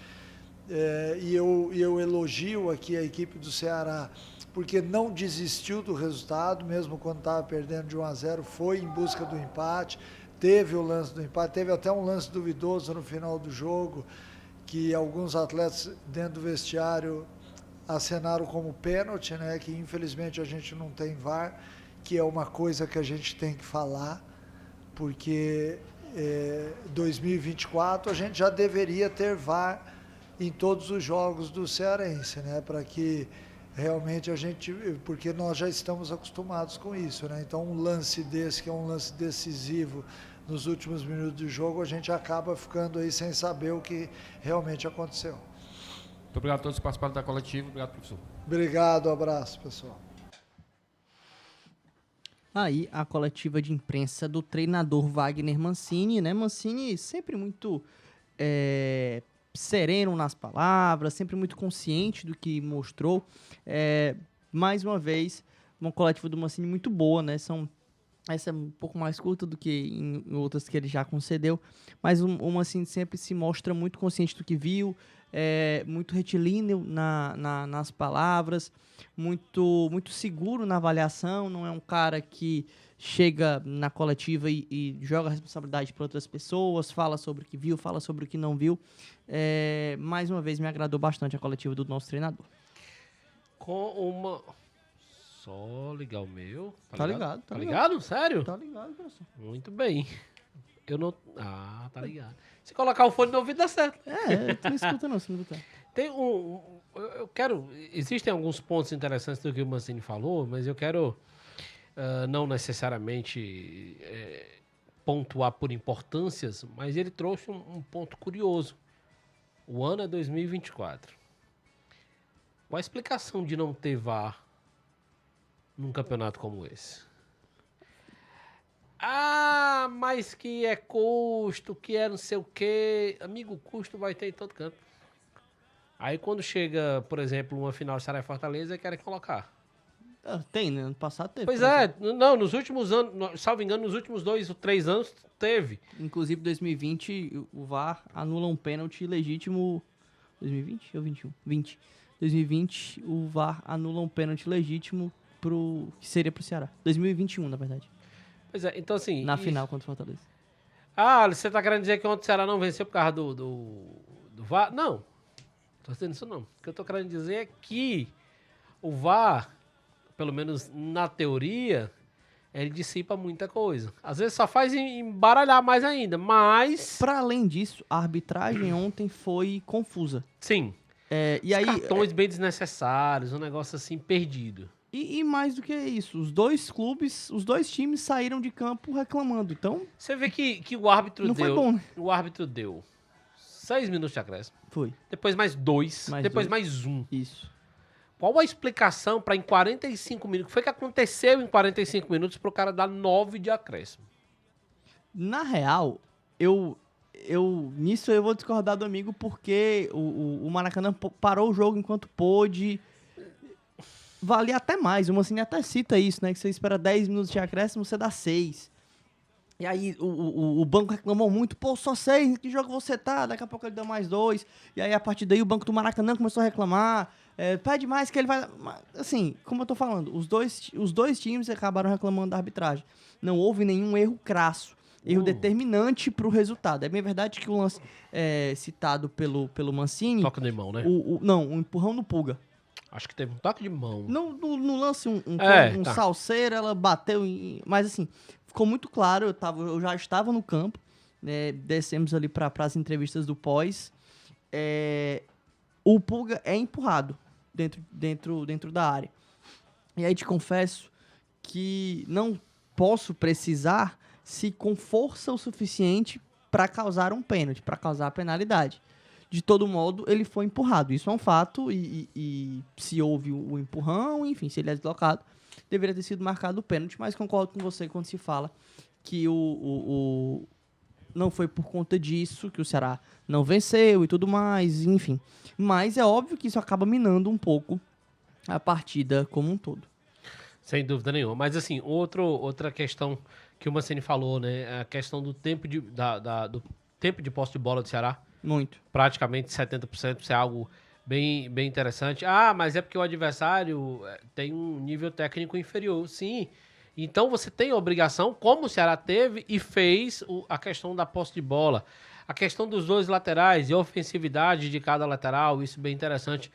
E: e eu elogio aqui a equipe do Ceará, porque não desistiu do resultado, mesmo quando estava perdendo de 1-0, foi em busca do empate, teve o lance do empate, teve até um lance duvidoso no final do jogo, que alguns atletas dentro do vestiário acenaram como pênalti, né, que infelizmente a gente não tem VAR, que é uma coisa que a gente tem que falar, porque 2024 a gente já deveria ter VAR em todos os jogos do Cearense, né, para que realmente a gente, porque nós já estamos acostumados com isso, né, então um lance desse, que é um lance decisivo nos últimos minutos do jogo, a gente acaba ficando aí sem saber o que realmente aconteceu.
C: Muito obrigado a todos que participaram da coletiva. Obrigado, professor.
E: Obrigado, abraço, pessoal.
B: Aí, a coletiva de imprensa do treinador Wagner Mancini, né? Mancini sempre muito sereno nas palavras, sempre muito consciente do que mostrou. Mais uma vez, uma coletiva do Mancini muito boa, né? Essa é um pouco mais curta do que em outras que ele já concedeu, mas o Mancini sempre se mostra muito consciente do que viu, muito retilíneo nas palavras, muito seguro na avaliação, não é um cara que chega na coletiva e joga a responsabilidade para outras pessoas, fala sobre o que viu, fala sobre o que não viu. Mais uma vez, me agradou bastante a coletiva do nosso treinador.
A: Com uma... Só ligar o meu.
B: Tá ligado.
A: Tá ligado? Sério?
B: Tá ligado, professor.
A: Muito bem. Eu não... Ah, tá ligado. Se colocar o fone no ouvido, dá certo.
B: Tu não escuta não, você não escuta.
A: Tem eu quero... Existem alguns pontos interessantes do que o Mancini falou, mas eu quero não necessariamente pontuar por importâncias, mas ele trouxe um ponto curioso. O ano é 2024. Qual a explicação de não ter VAR num campeonato como esse? Ah, mas que é custo, que é não sei o quê. Amigo, custo vai ter em todo canto. Aí quando chega, por exemplo, uma final de Ceará e Fortaleza, querem colocar.
B: Tem, né? Ano passado teve.
A: Pois
B: por
A: é, não, nos últimos anos, salvo engano, nos últimos 2 ou 3 anos, teve.
B: Inclusive, 2020, o VAR anula um pênalti legítimo... 2020 ou 21? 20. 2020, o VAR anula um pênalti legítimo que seria pro Ceará. 2021, na verdade.
A: Pois é, então assim...
B: Na final contra o Fortaleza.
A: Ah, você tá querendo dizer que ontem o Ceará não venceu por causa do VAR? Não, tô dizendo isso não. O que eu tô querendo dizer é que o VAR, pelo menos na teoria, ele dissipa muita coisa. Às vezes só faz embaralhar mais ainda, mas...
B: Para além disso, a arbitragem ontem foi confusa.
A: Sim.
B: E aí,
A: cartões bem desnecessários, um negócio assim perdido.
B: E mais do que isso, os dois times saíram de campo reclamando. Então,
A: você vê que o árbitro
B: não
A: deu...
B: foi bom, né?
A: O árbitro deu 6 minutos de acréscimo.
B: Foi.
A: Depois mais 2. Depois
B: 2.
A: mais 1.
B: Isso.
A: Qual a explicação para em 45 minutos? O que foi que aconteceu em 45 minutos para o cara dar 9 de acréscimo?
B: Na real, nisso eu vou discordar do amigo porque o Maracanã parou o jogo enquanto pôde. Valia até mais. O Mancini até cita isso, né? Que você espera 10 minutos de acréscimo, você dá 6. E aí o banco reclamou muito. Pô, só 6, que jogo você tá? Daqui a pouco ele deu mais 2. E aí a partir daí o banco do Maracanã começou a reclamar. Pede mais que ele vai... Assim, como eu tô falando, os dois times acabaram reclamando da arbitragem. Não houve nenhum erro crasso. Erro determinante pro resultado. É bem verdade que o lance citado pelo Mancini...
A: Toque de mão, né?
B: Não, um empurrão no Pulga.
A: Acho que teve um toque de mão.
B: No lance, um
A: tá.
B: salseiro, ela bateu mas assim, ficou muito claro, eu já estava no campo, descemos ali para as entrevistas do pós. O Pulga é empurrado dentro da área. E aí te confesso que não posso precisar se com força o suficiente para causar um pênalti, para causar a penalidade. De todo modo, ele foi empurrado. Isso é um fato e se houve o empurrão, enfim, se ele é deslocado, deveria ter sido marcado o pênalti, mas concordo com você quando se fala que não foi por conta disso que o Ceará não venceu e tudo mais, enfim. Mas é óbvio que isso acaba minando um pouco a partida como um todo.
A: Sem dúvida nenhuma. Mas assim, outra questão que o Mancini falou, né? A questão do tempo do tempo de posse de bola do Ceará.
B: Muito.
A: Praticamente 70%, isso é algo bem interessante. Ah, mas é porque o adversário tem um nível técnico inferior. Sim. Então você tem a obrigação, como o Ceará teve e fez a questão da posse de bola. A questão dos dois laterais e a ofensividade de cada lateral, isso é bem interessante.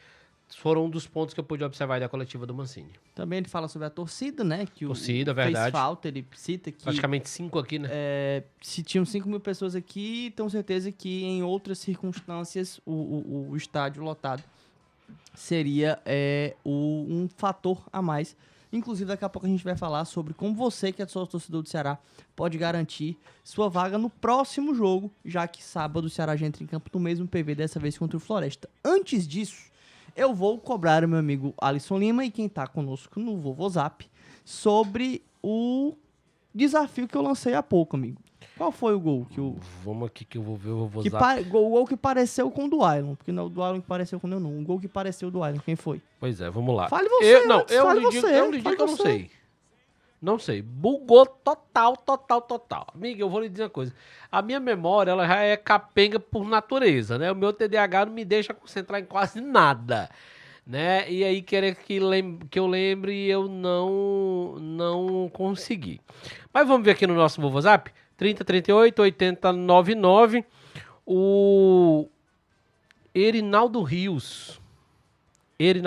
A: Foram um dos pontos que eu pude observar da coletiva do Mancini.
B: Também ele fala sobre a torcida, né? Que
A: torcida,
B: fez
A: verdade.
B: falta, ele cita que...
A: Praticamente 5 aqui, né?
B: Se tinham 5 mil pessoas aqui, tenho certeza que em outras circunstâncias o estádio lotado seria um fator a mais. Inclusive, daqui a pouco a gente vai falar sobre como você, que é só torcedor do Ceará, pode garantir sua vaga no próximo jogo, já que sábado o Ceará já entra em campo no mesmo PV, dessa vez contra o Floresta. Antes disso, eu vou cobrar o meu amigo Alisson Lima e quem está conosco no Vovozap sobre o desafio que eu lancei há pouco, amigo. Qual foi o gol que o...
A: Vamos aqui que eu vou ver o Vovozap.
B: O gol que pareceu com o do Ailon, porque não é o do Ailon que pareceu com o meu, não. Um gol que pareceu do Ailon, quem foi?
A: Pois é, vamos lá.
B: Fale você,
A: eu lhe digo que eu não sei. Não sei. Bugou total. Amiga, eu vou lhe dizer uma coisa. A minha memória, ela já é capenga por natureza, né? O meu TDAH não me deixa concentrar em quase nada, né? E aí, querer que eu lembre, eu não consegui. Mas vamos ver aqui no nosso Vovozap. 3038 8099. O Erinaldo Rios, ele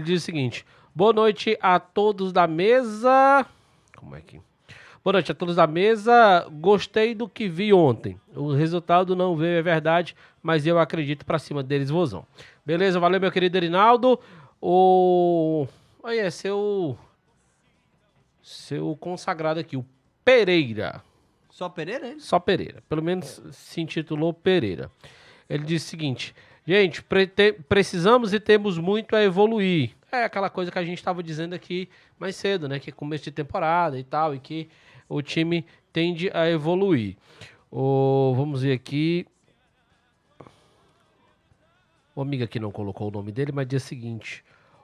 A: diz o seguinte: boa noite a todos da mesa. Como é que? Boa noite a todos da mesa. Gostei do que vi ontem. O resultado não veio, é verdade, mas eu acredito pra cima deles, Vozão. Beleza, valeu, meu querido Erinaldo. Olha, seu consagrado aqui, o Pereira.
B: Só Pereira, ele?
A: Só Pereira. Pelo menos se intitulou Pereira. Ele disse o seguinte: gente, precisamos e temos muito a evoluir. É aquela coisa que a gente estava dizendo aqui mais cedo, né? Que é começo de temporada e tal, e que o time tende a evoluir. Vamos ver aqui. O amigo aqui não colocou o nome dele, mas diz o seguinte: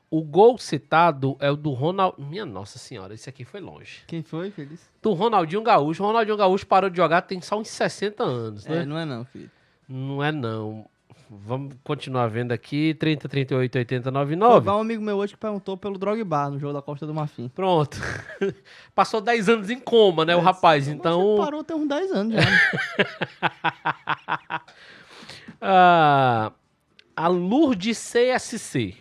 A: o gol citado é o do Ronaldo. Minha Nossa Senhora, esse aqui foi longe.
B: Quem foi, Feliz?
A: Do Ronaldinho Gaúcho. O Ronaldinho Gaúcho parou de jogar tem só uns 60 anos, né?
B: Não é não, filho.
A: Não é não. Vamos continuar vendo aqui. 30, 38, 80, 99.
B: Foi um amigo meu hoje que perguntou pelo Drogba no jogo da Costa do Marfim.
A: Pronto. Passou 10 anos em coma, né, o rapaz? Então...
B: Você parou tem uns 10 anos já. Né?
A: A Lourdes CSC.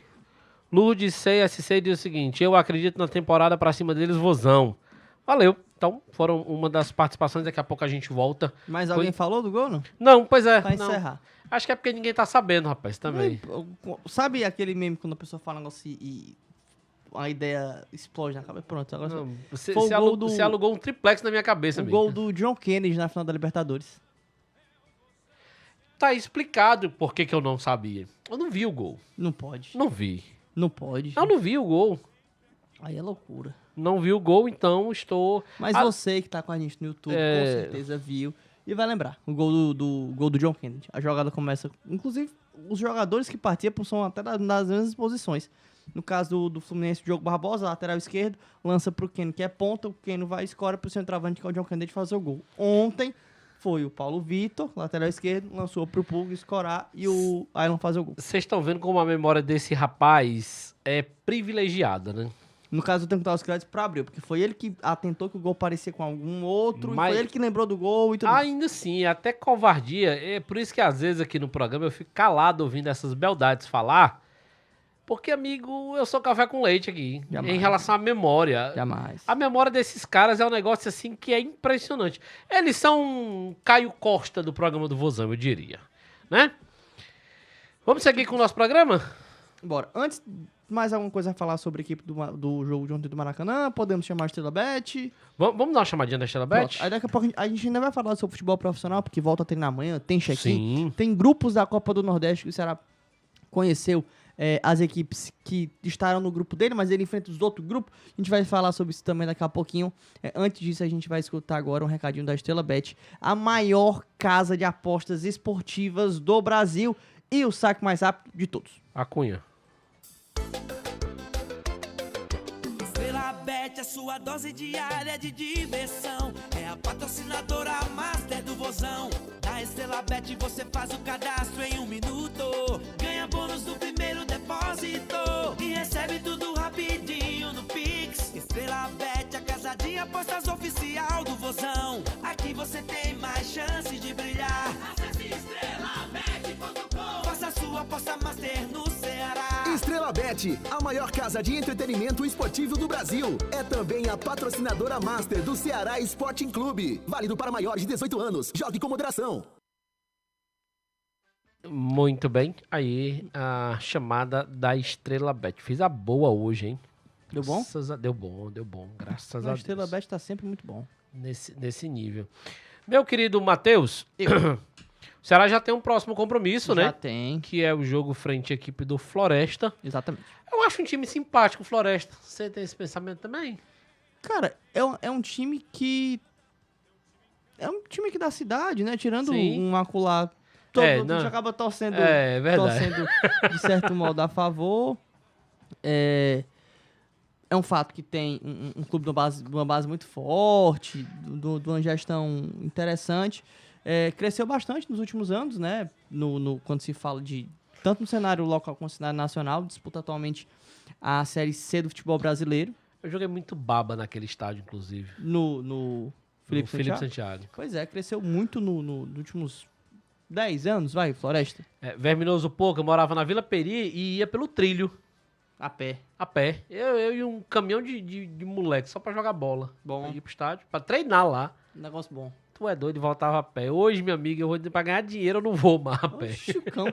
A: Lourdes CSC diz o seguinte: eu acredito na temporada pra cima deles, Vozão. Valeu. Então, foram uma das participações. Daqui a pouco a gente volta.
B: Mas alguém falou do gol, não?
A: Não, pois é.
B: Pra
A: não.
B: encerrar.
A: Acho que é porque ninguém tá sabendo, rapaz, também.
B: Sabe aquele meme quando a pessoa fala um negócio e a ideia explode na cabeça? Pronto, agora
A: Não,
B: foi
A: você alugou um triplex na minha cabeça, amigo.
B: gol do John Kennedy na final da Libertadores.
A: Tá explicado por que eu não sabia. Eu não vi o gol.
B: Não pode.
A: Não vi.
B: Não pode.
A: Eu não vi o gol.
B: Aí é loucura.
A: Não vi o gol, então estou...
B: Mas você que tá com a gente no YouTube, com certeza viu. E vai lembrar, o gol do John Kennedy. A jogada começa... Inclusive, os jogadores que participam são até nas mesmas posições. No caso do Fluminense, o Diogo Barbosa, lateral esquerdo, lança pro Keno, que é ponta. O Keno vai e escora pro centroavante, que é o John Kennedy, fazer o gol. Ontem foi o Paulo Vitor, lateral esquerdo, lançou pro Pulga escorar e o Ailon fazer o gol.
A: Vocês estão vendo como a memória desse rapaz é privilegiada, né?
B: No caso, eu tenho que dar os créditos pra Abreu, porque foi ele que atentou que o gol parecia com algum outro,
A: Mas
B: e foi ele que lembrou do gol e tudo.
A: Ainda assim, até covardia. É por isso que às vezes aqui no programa eu fico calado ouvindo essas beldades falar. Porque, amigo, eu sou café com leite aqui.
B: Jamais.
A: Em relação à memória.
B: Jamais.
A: A memória desses caras é um negócio assim que é impressionante. Eles são Caio Costa do programa do Vozão, eu diria. Né? Vamos seguir com o nosso programa?
B: Bora. Antes, mais alguma coisa a falar sobre a equipe do jogo de ontem do Maracanã? Podemos chamar a Estrela Bet?
A: Vamos dar uma chamadinha da Estrela Bet?
B: Aí daqui a pouco a gente ainda vai falar sobre futebol profissional, porque volta a treinar amanhã, tem check-in,
A: Sim.
B: tem grupos da Copa do Nordeste que o Ceará conheceu as equipes que estarão no grupo dele, mas ele enfrenta os outros grupos. A gente vai falar sobre isso também daqui a pouquinho. Antes disso, a gente vai escutar agora um recadinho da Estrela Bet, a maior casa de apostas esportivas do Brasil e o saque mais rápido de todos.
A: A Cunha.
J: Estrela Bet, a sua dose diária de diversão. É a patrocinadora master do Vozão. Na Estrela Bet você faz o cadastro em 1 minuto. Ganha bônus no primeiro depósito. E recebe tudo rapidinho no Pix. Estrela Bet, a casa de apostas oficial do Vozão. Aqui você tem mais chance de brilhar. Acesse estrelabet.com. Faça sua aposta master no Ceará.
K: Estrela Bet, a maior casa de entretenimento esportivo do Brasil. É também a patrocinadora master do Ceará Sporting Clube. Válido para maiores de 18 anos. Jogue com moderação.
A: Muito bem. Aí a chamada da Estrela Bet. Fiz a boa hoje, hein?
B: Deu bom?
A: Deu bom. Graças a Deus.
B: A Estrela Bet tá sempre muito bom.
A: Nesse nível. Meu querido Matheus, o Ceará já tem um próximo compromisso, né?
B: Já tem.
A: Que é o jogo frente à equipe do Floresta.
B: Exatamente.
A: Eu acho um time simpático, o Floresta. Você tem esse pensamento também?
B: Cara, é um time que... É um time aqui da cidade, né? Tirando
A: Sim.
B: um acolá. Todo mundo
A: não.
B: acaba torcendo,
A: É verdade.
B: torcendo de certo modo a favor. É um fato que tem um clube de uma base muito forte, de uma gestão interessante. Cresceu bastante nos últimos anos, né? Quando se fala de... Tanto no cenário local quanto no cenário nacional. Disputa atualmente a Série C do futebol brasileiro.
A: Eu joguei muito baba naquele estádio, inclusive.
B: No Felipe
A: Santiago.
B: Pois é, cresceu muito nos últimos 10 anos, vai, Floresta.
A: Verminoso pouco, eu morava na Vila Peri e ia pelo trilho.
B: A pé.
A: A pé. Eu e um caminhão de moleque só pra jogar bola.
B: Bom.
A: Eu ia pro estádio, pra treinar lá.
B: Negócio bom.
A: Tu é doido, voltava a pé. Hoje, minha amiga, eu vou pra ganhar dinheiro, eu não vou mais a pé.
B: Oxi, o cão.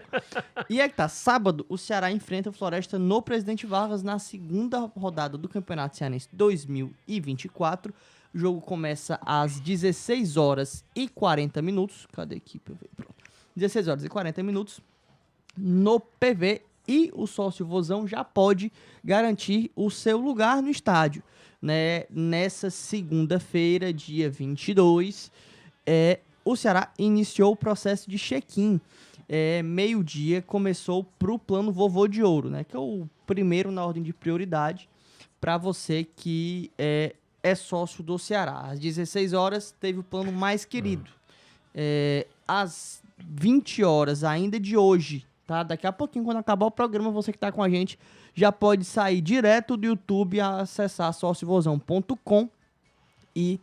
B: E é que tá, sábado, o Ceará enfrenta o Floresta no Presidente Vargas na segunda rodada do Campeonato Cearense 2024. O jogo começa às 16 horas e 40 minutos. Cadê a equipe? Pronto. 16 horas e 40 minutos no PV. E o sócio Vozão já pode garantir o seu lugar no estádio, né? Nessa segunda-feira, dia 22, o Ceará iniciou o processo de check-in. Meio-dia começou para o plano Vovô de Ouro, né? Que é o primeiro na ordem de prioridade para você que é sócio do Ceará. Às 16 horas teve o plano mais querido. Às 20 horas ainda de hoje, tá? Daqui a pouquinho, quando acabar o programa, você que está com a gente já pode sair direto do YouTube, acessar sociovozão.com e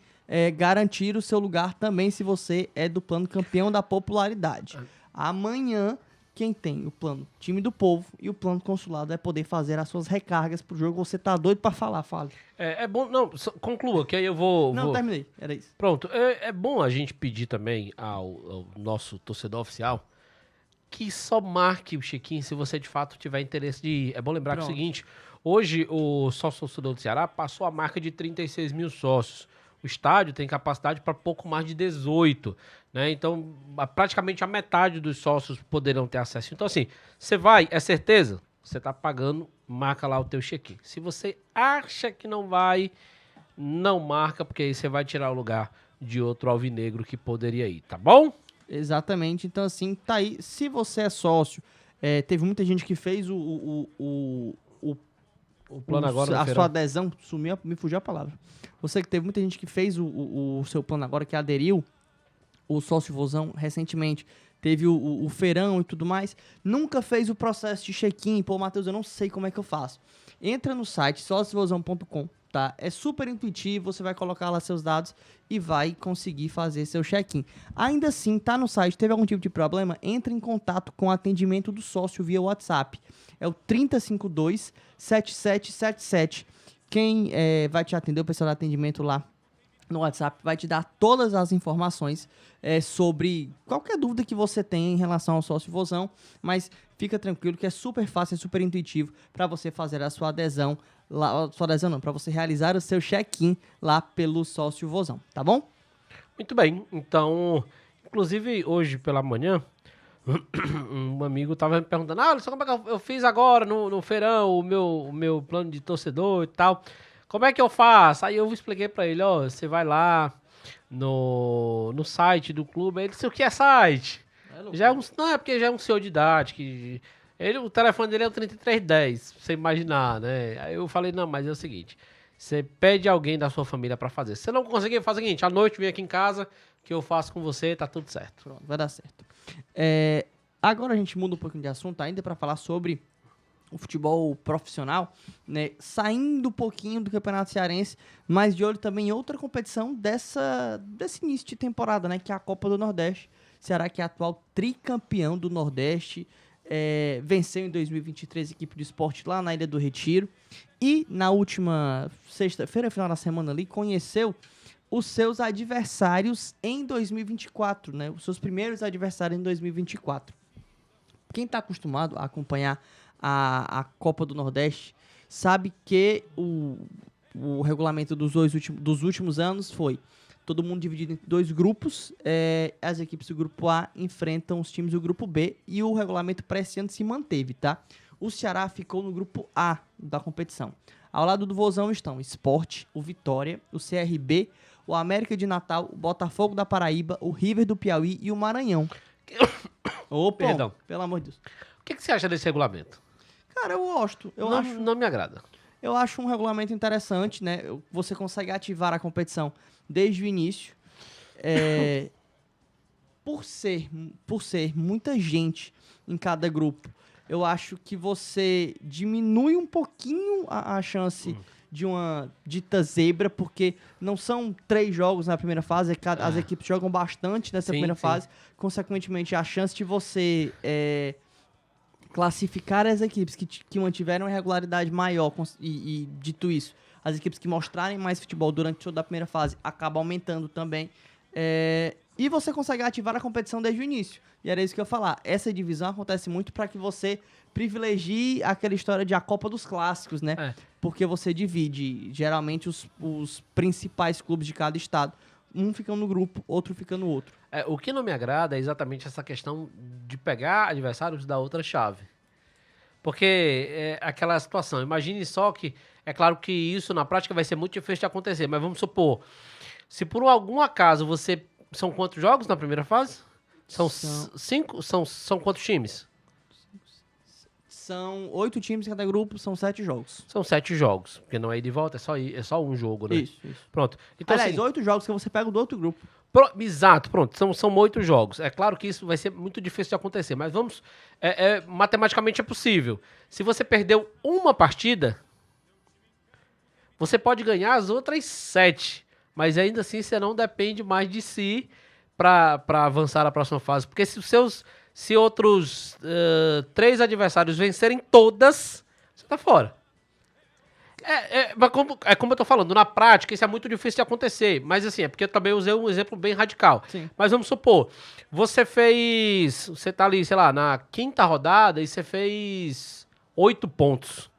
B: garantir o seu lugar também se você é do plano campeão da popularidade. Amanhã, quem tem o plano time do povo e o plano consulado vai poder fazer as suas recargas pro jogo. Você tá doido pra falar, fale.
A: É bom, não, conclua, que aí eu vou...
B: Não, terminei, era isso.
A: Pronto, é bom a gente pedir também ao nosso torcedor oficial que só marque o check-in se você de fato tiver interesse de ir. É bom lembrar que é o seguinte, hoje o sócio torcedor do Ceará passou a marca de 36 mil sócios. O estádio tem capacidade para pouco mais de 18, né? Então, praticamente a metade dos sócios poderão ter acesso. Então, assim, você vai, é certeza? Você tá pagando, marca lá o teu check-in. Se você acha que não vai, não marca, porque aí você vai tirar o lugar de outro alvinegro que poderia ir, tá bom?
B: Exatamente, então assim, tá aí. Se você é sócio, teve muita gente que fez o
A: plano agora,
B: a sua adesão, me fugiu a palavra. Você que teve muita gente que fez o seu plano agora, que aderiu, o sócio Vozão recentemente, teve o feirão e tudo mais, nunca fez o processo de check-in. Pô, Matheus, eu não sei como é que eu faço. Entra no site sociovozão.com, tá? É super intuitivo, você vai colocar lá seus dados e vai conseguir fazer seu check-in. Ainda assim, tá no site, teve algum tipo de problema, entre em contato com o atendimento do sócio via WhatsApp. É o 3052-7777. Quem vai te atender, o pessoal do atendimento lá no WhatsApp, vai te dar todas as informações sobre qualquer dúvida que você tenha em relação ao sócio Vozão, mas fica tranquilo que é super fácil, é super intuitivo para você fazer a sua adesão, para você realizar o seu check-in lá pelo sócio Vozão, tá bom?
A: Muito bem, então, inclusive hoje pela manhã, um amigo tava me perguntando, só como é que eu fiz agora no feirão, o meu plano de torcedor e tal, como é que eu faço? Aí eu expliquei pra ele, você vai lá no site do clube, aí ele disse, o que é site? Não, é porque já é um senhor de idade, o telefone dele é o 3310, pra você imaginar, né? Aí eu falei, não, mas é o seguinte, você pede alguém da sua família pra fazer. Se você não conseguir, faz o seguinte, à noite vem aqui em casa, que eu faço com você, tá tudo certo.
B: Pronto, vai dar certo. Agora a gente muda um pouquinho de assunto ainda pra falar sobre o futebol profissional, né? Saindo um pouquinho do Campeonato Cearense, mas de olho também em outra competição desse início de temporada, né? Que é a Copa do Nordeste. Ceará, que é atual tricampeão do Nordeste, venceu em 2023 a equipe de esporte lá na Ilha do Retiro. E na última sexta-feira, final da semana ali, conheceu os seus adversários em 2024, né? Os seus primeiros adversários em 2024. Quem está acostumado a acompanhar a Copa do Nordeste sabe que o regulamento dos últimos anos foi todo mundo dividido em dois grupos, as equipes do grupo A enfrentam os times do grupo B e o regulamento para esse ano se manteve, tá? O Ceará ficou no grupo A da competição. Ao lado do Vozão estão o Sport, o Vitória, o CRB, o América de Natal, o Botafogo da Paraíba, o River do Piauí e o Maranhão.
A: Perdão.
B: Pelo amor de Deus.
A: O que você acha desse regulamento?
B: Cara, eu gosto.
A: Não me agrada.
B: Eu acho um regulamento interessante, né? Você consegue ativar a competição desde o início. Por ser muita gente em cada grupo, eu acho que você diminui um pouquinho a chance de uma dita zebra, porque não são 3 jogos na primeira fase, as equipes jogam bastante nessa primeira fase, consequentemente a chance de você classificar as equipes que mantiveram a regularidade maior e, dito isso, as equipes que mostrarem mais futebol durante toda a primeira fase acabam aumentando também. E você consegue ativar a competição desde o início. E era isso que eu ia falar. Essa divisão acontece muito para que você privilegie aquela história de a Copa dos Clássicos, né? Porque você divide, geralmente, os principais clubes de cada estado. Um fica no grupo, outro fica no outro.
A: O que não me agrada é exatamente essa questão de pegar adversários da outra chave. Porque é aquela situação. Imagine só que, é claro que isso na prática vai ser muito difícil de acontecer, mas vamos supor, se por algum acaso você... São quantos jogos na primeira fase? São 5? São quantos times?
B: São 8 times em cada grupo, são 7 jogos.
A: São 7 jogos, porque não é ida e volta, é só um jogo, né?
B: Isso.
A: Pronto. Então,
B: Aliás,
A: assim,
B: 8 jogos que você pega do outro grupo.
A: Exato, pronto. São 8 jogos. É claro que isso vai ser muito difícil de acontecer, mas vamos... matematicamente é possível. Se você perdeu uma partida, você pode ganhar as outras 7. Mas ainda assim você não depende mais de si para avançar à próxima fase. Porque se outros 3 adversários vencerem todas, você tá fora. Mas como eu tô falando, na prática isso é muito difícil de acontecer. Mas assim, é porque eu também usei um exemplo bem radical.
B: Sim.
A: Mas vamos supor, você tá ali, sei lá, na 5ª rodada e você fez 8 pontos.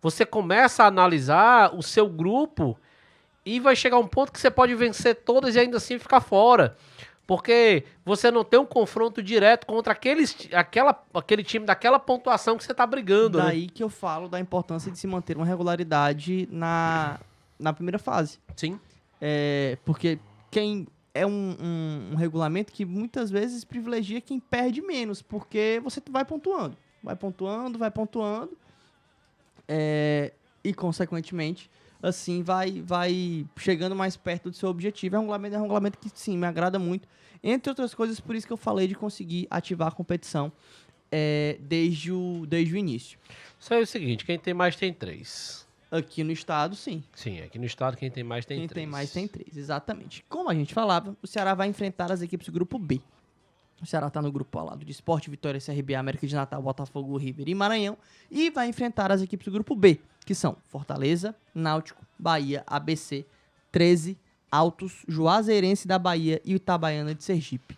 A: Você começa a analisar o seu grupo e vai chegar um ponto que você pode vencer todas e ainda assim ficar fora. Porque você não tem um confronto direto contra aquele time daquela pontuação que você tá brigando.
B: Daí,
A: né?
B: Que eu falo da importância de se manter uma regularidade na primeira fase.
A: Sim.
B: Porque é um regulamento que muitas vezes privilegia quem perde menos, porque você vai pontuando. Vai pontuando. E, consequentemente, assim vai chegando mais perto do seu objetivo. É um regulamento que, sim, me agrada muito. Entre outras coisas, por isso que eu falei de conseguir ativar a competição desde o início.
A: Isso aí é o seguinte, quem tem mais tem 3.
B: Aqui no estado, sim.
A: Sim, aqui no estado quem tem mais tem 3.
B: Quem tem mais tem 3, exatamente. Como a gente falava, o Ceará vai enfrentar as equipes do grupo B. O Ceará está no grupo ao lado de Sport, Vitória, CRB, América de Natal, Botafogo, River e Maranhão. E vai enfrentar as equipes do grupo B, que são Fortaleza, Náutico, Bahia, ABC, 13, Altos, Juazeirense da Bahia e Itabaiana de Sergipe.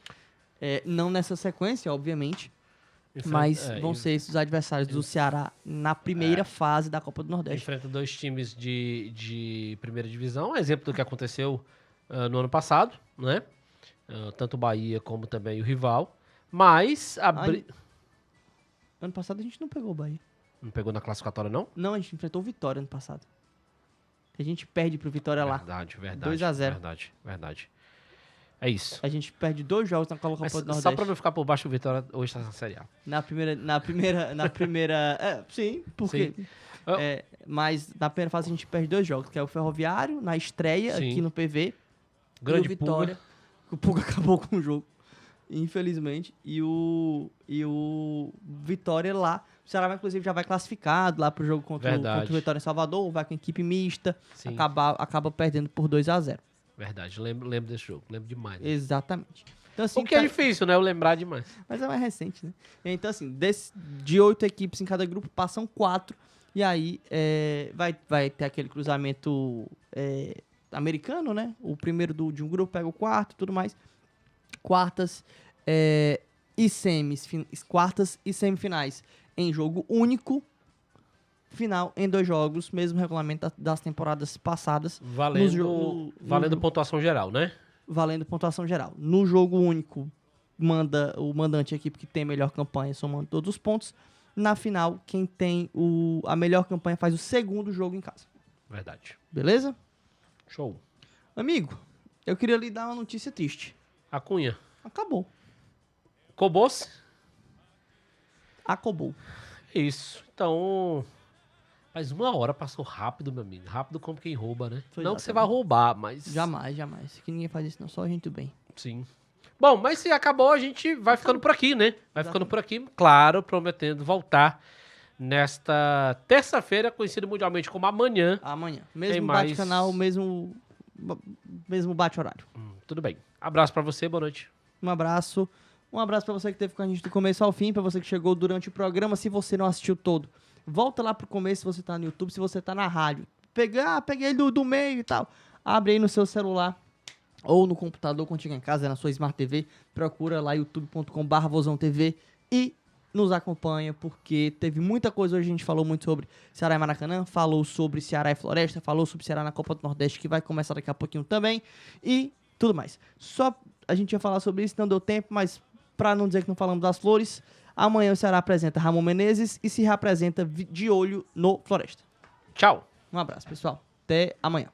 B: Não nessa sequência, obviamente, mas vão ser esses adversários do Ceará na primeira fase da Copa do Nordeste.
A: Enfrenta 2 times de primeira divisão, exemplo do que aconteceu no ano passado, né? Tanto o Bahia como também o rival. Mas
B: ano passado a gente não pegou o Bahia.
A: Não pegou na classificatória, não?
B: Não, a gente enfrentou o Vitória ano passado. A gente perde pro Vitória lá.
A: Verdade.
B: 2-0.
A: Verdade. É isso.
B: A gente perde 2 jogos na Copa do Nordeste.
A: Só pra não ficar por baixo, o Vitória hoje tá na Série A.
B: Na primeira... sim, porque...
A: Sim.
B: Mas na primeira fase a gente perde 2 jogos, que é o Ferroviário, na estreia,
A: Sim.
B: aqui no PV.
A: Grande
B: e o Vitória. O Puga acabou com o jogo, infelizmente. E o Vitória lá. O Ceará, inclusive, já vai classificado lá pro jogo contra o Vitória em Salvador. Vai com equipe mista. Acaba perdendo por 2-0.
A: Verdade. Lembro desse jogo. Lembro demais. Né?
B: Vai. Então, assim,
A: o que é difícil, né? Eu lembrar demais.
B: Mas é mais recente, né? Então, assim, de 8 equipes em cada grupo, passam 4. E aí vai ter aquele cruzamento americano, né? O primeiro de um grupo pega o quarto e tudo mais. Quartas e semifinais em jogo único. Final em 2 jogos, mesmo regulamento das temporadas passadas.
A: Valendo pontuação geral, né?
B: Valendo pontuação geral. No jogo único, o mandante, a equipe que tem a melhor campanha, somando todos os pontos. Na final, quem tem a melhor campanha faz o segundo jogo em casa.
A: Verdade.
B: Beleza?
A: Show.
B: Amigo, eu queria lhe dar uma notícia triste.
A: A Cunha.
B: Acabou.
A: Acabou-se?
B: Acabou.
A: Isso. Então... Mas 1 hora passou rápido, meu amigo. Rápido como quem rouba, né? Não que você vai roubar, mas...
B: Jamais. Que ninguém faz isso, não. Só a gente do bem.
A: Sim. Bom, mas se acabou, a gente vai ficando por aqui, né? Vai ficando por aqui, claro, prometendo voltar nesta terça-feira, conhecido mundialmente como amanhã.
B: Amanhã. Mesmo bate-canal, mesmo bate-horário.
A: Tudo bem. Abraço pra você, boa noite.
B: Um abraço. Um abraço pra você que esteve com a gente do começo ao fim, pra você que chegou durante o programa. Se você não assistiu todo, volta lá pro começo se você tá no YouTube, se você tá na rádio. Peguei ele do meio e tal. Abre aí no seu celular ou no computador quando chegar em casa, na sua Smart TV. Procura lá youtube.com/VozãoTV e nos acompanha, porque teve muita coisa hoje. A gente falou muito sobre Ceará e Maracanã, falou sobre Ceará e Floresta, falou sobre Ceará na Copa do Nordeste, que vai começar daqui a pouquinho também, e tudo mais. Só a gente ia falar sobre isso, não deu tempo, mas pra não dizer que não falamos das flores, amanhã o Ceará apresenta Ramon Menezes e se reapresenta de olho no Floresta.
A: Tchau.
B: Um abraço, pessoal. Até amanhã.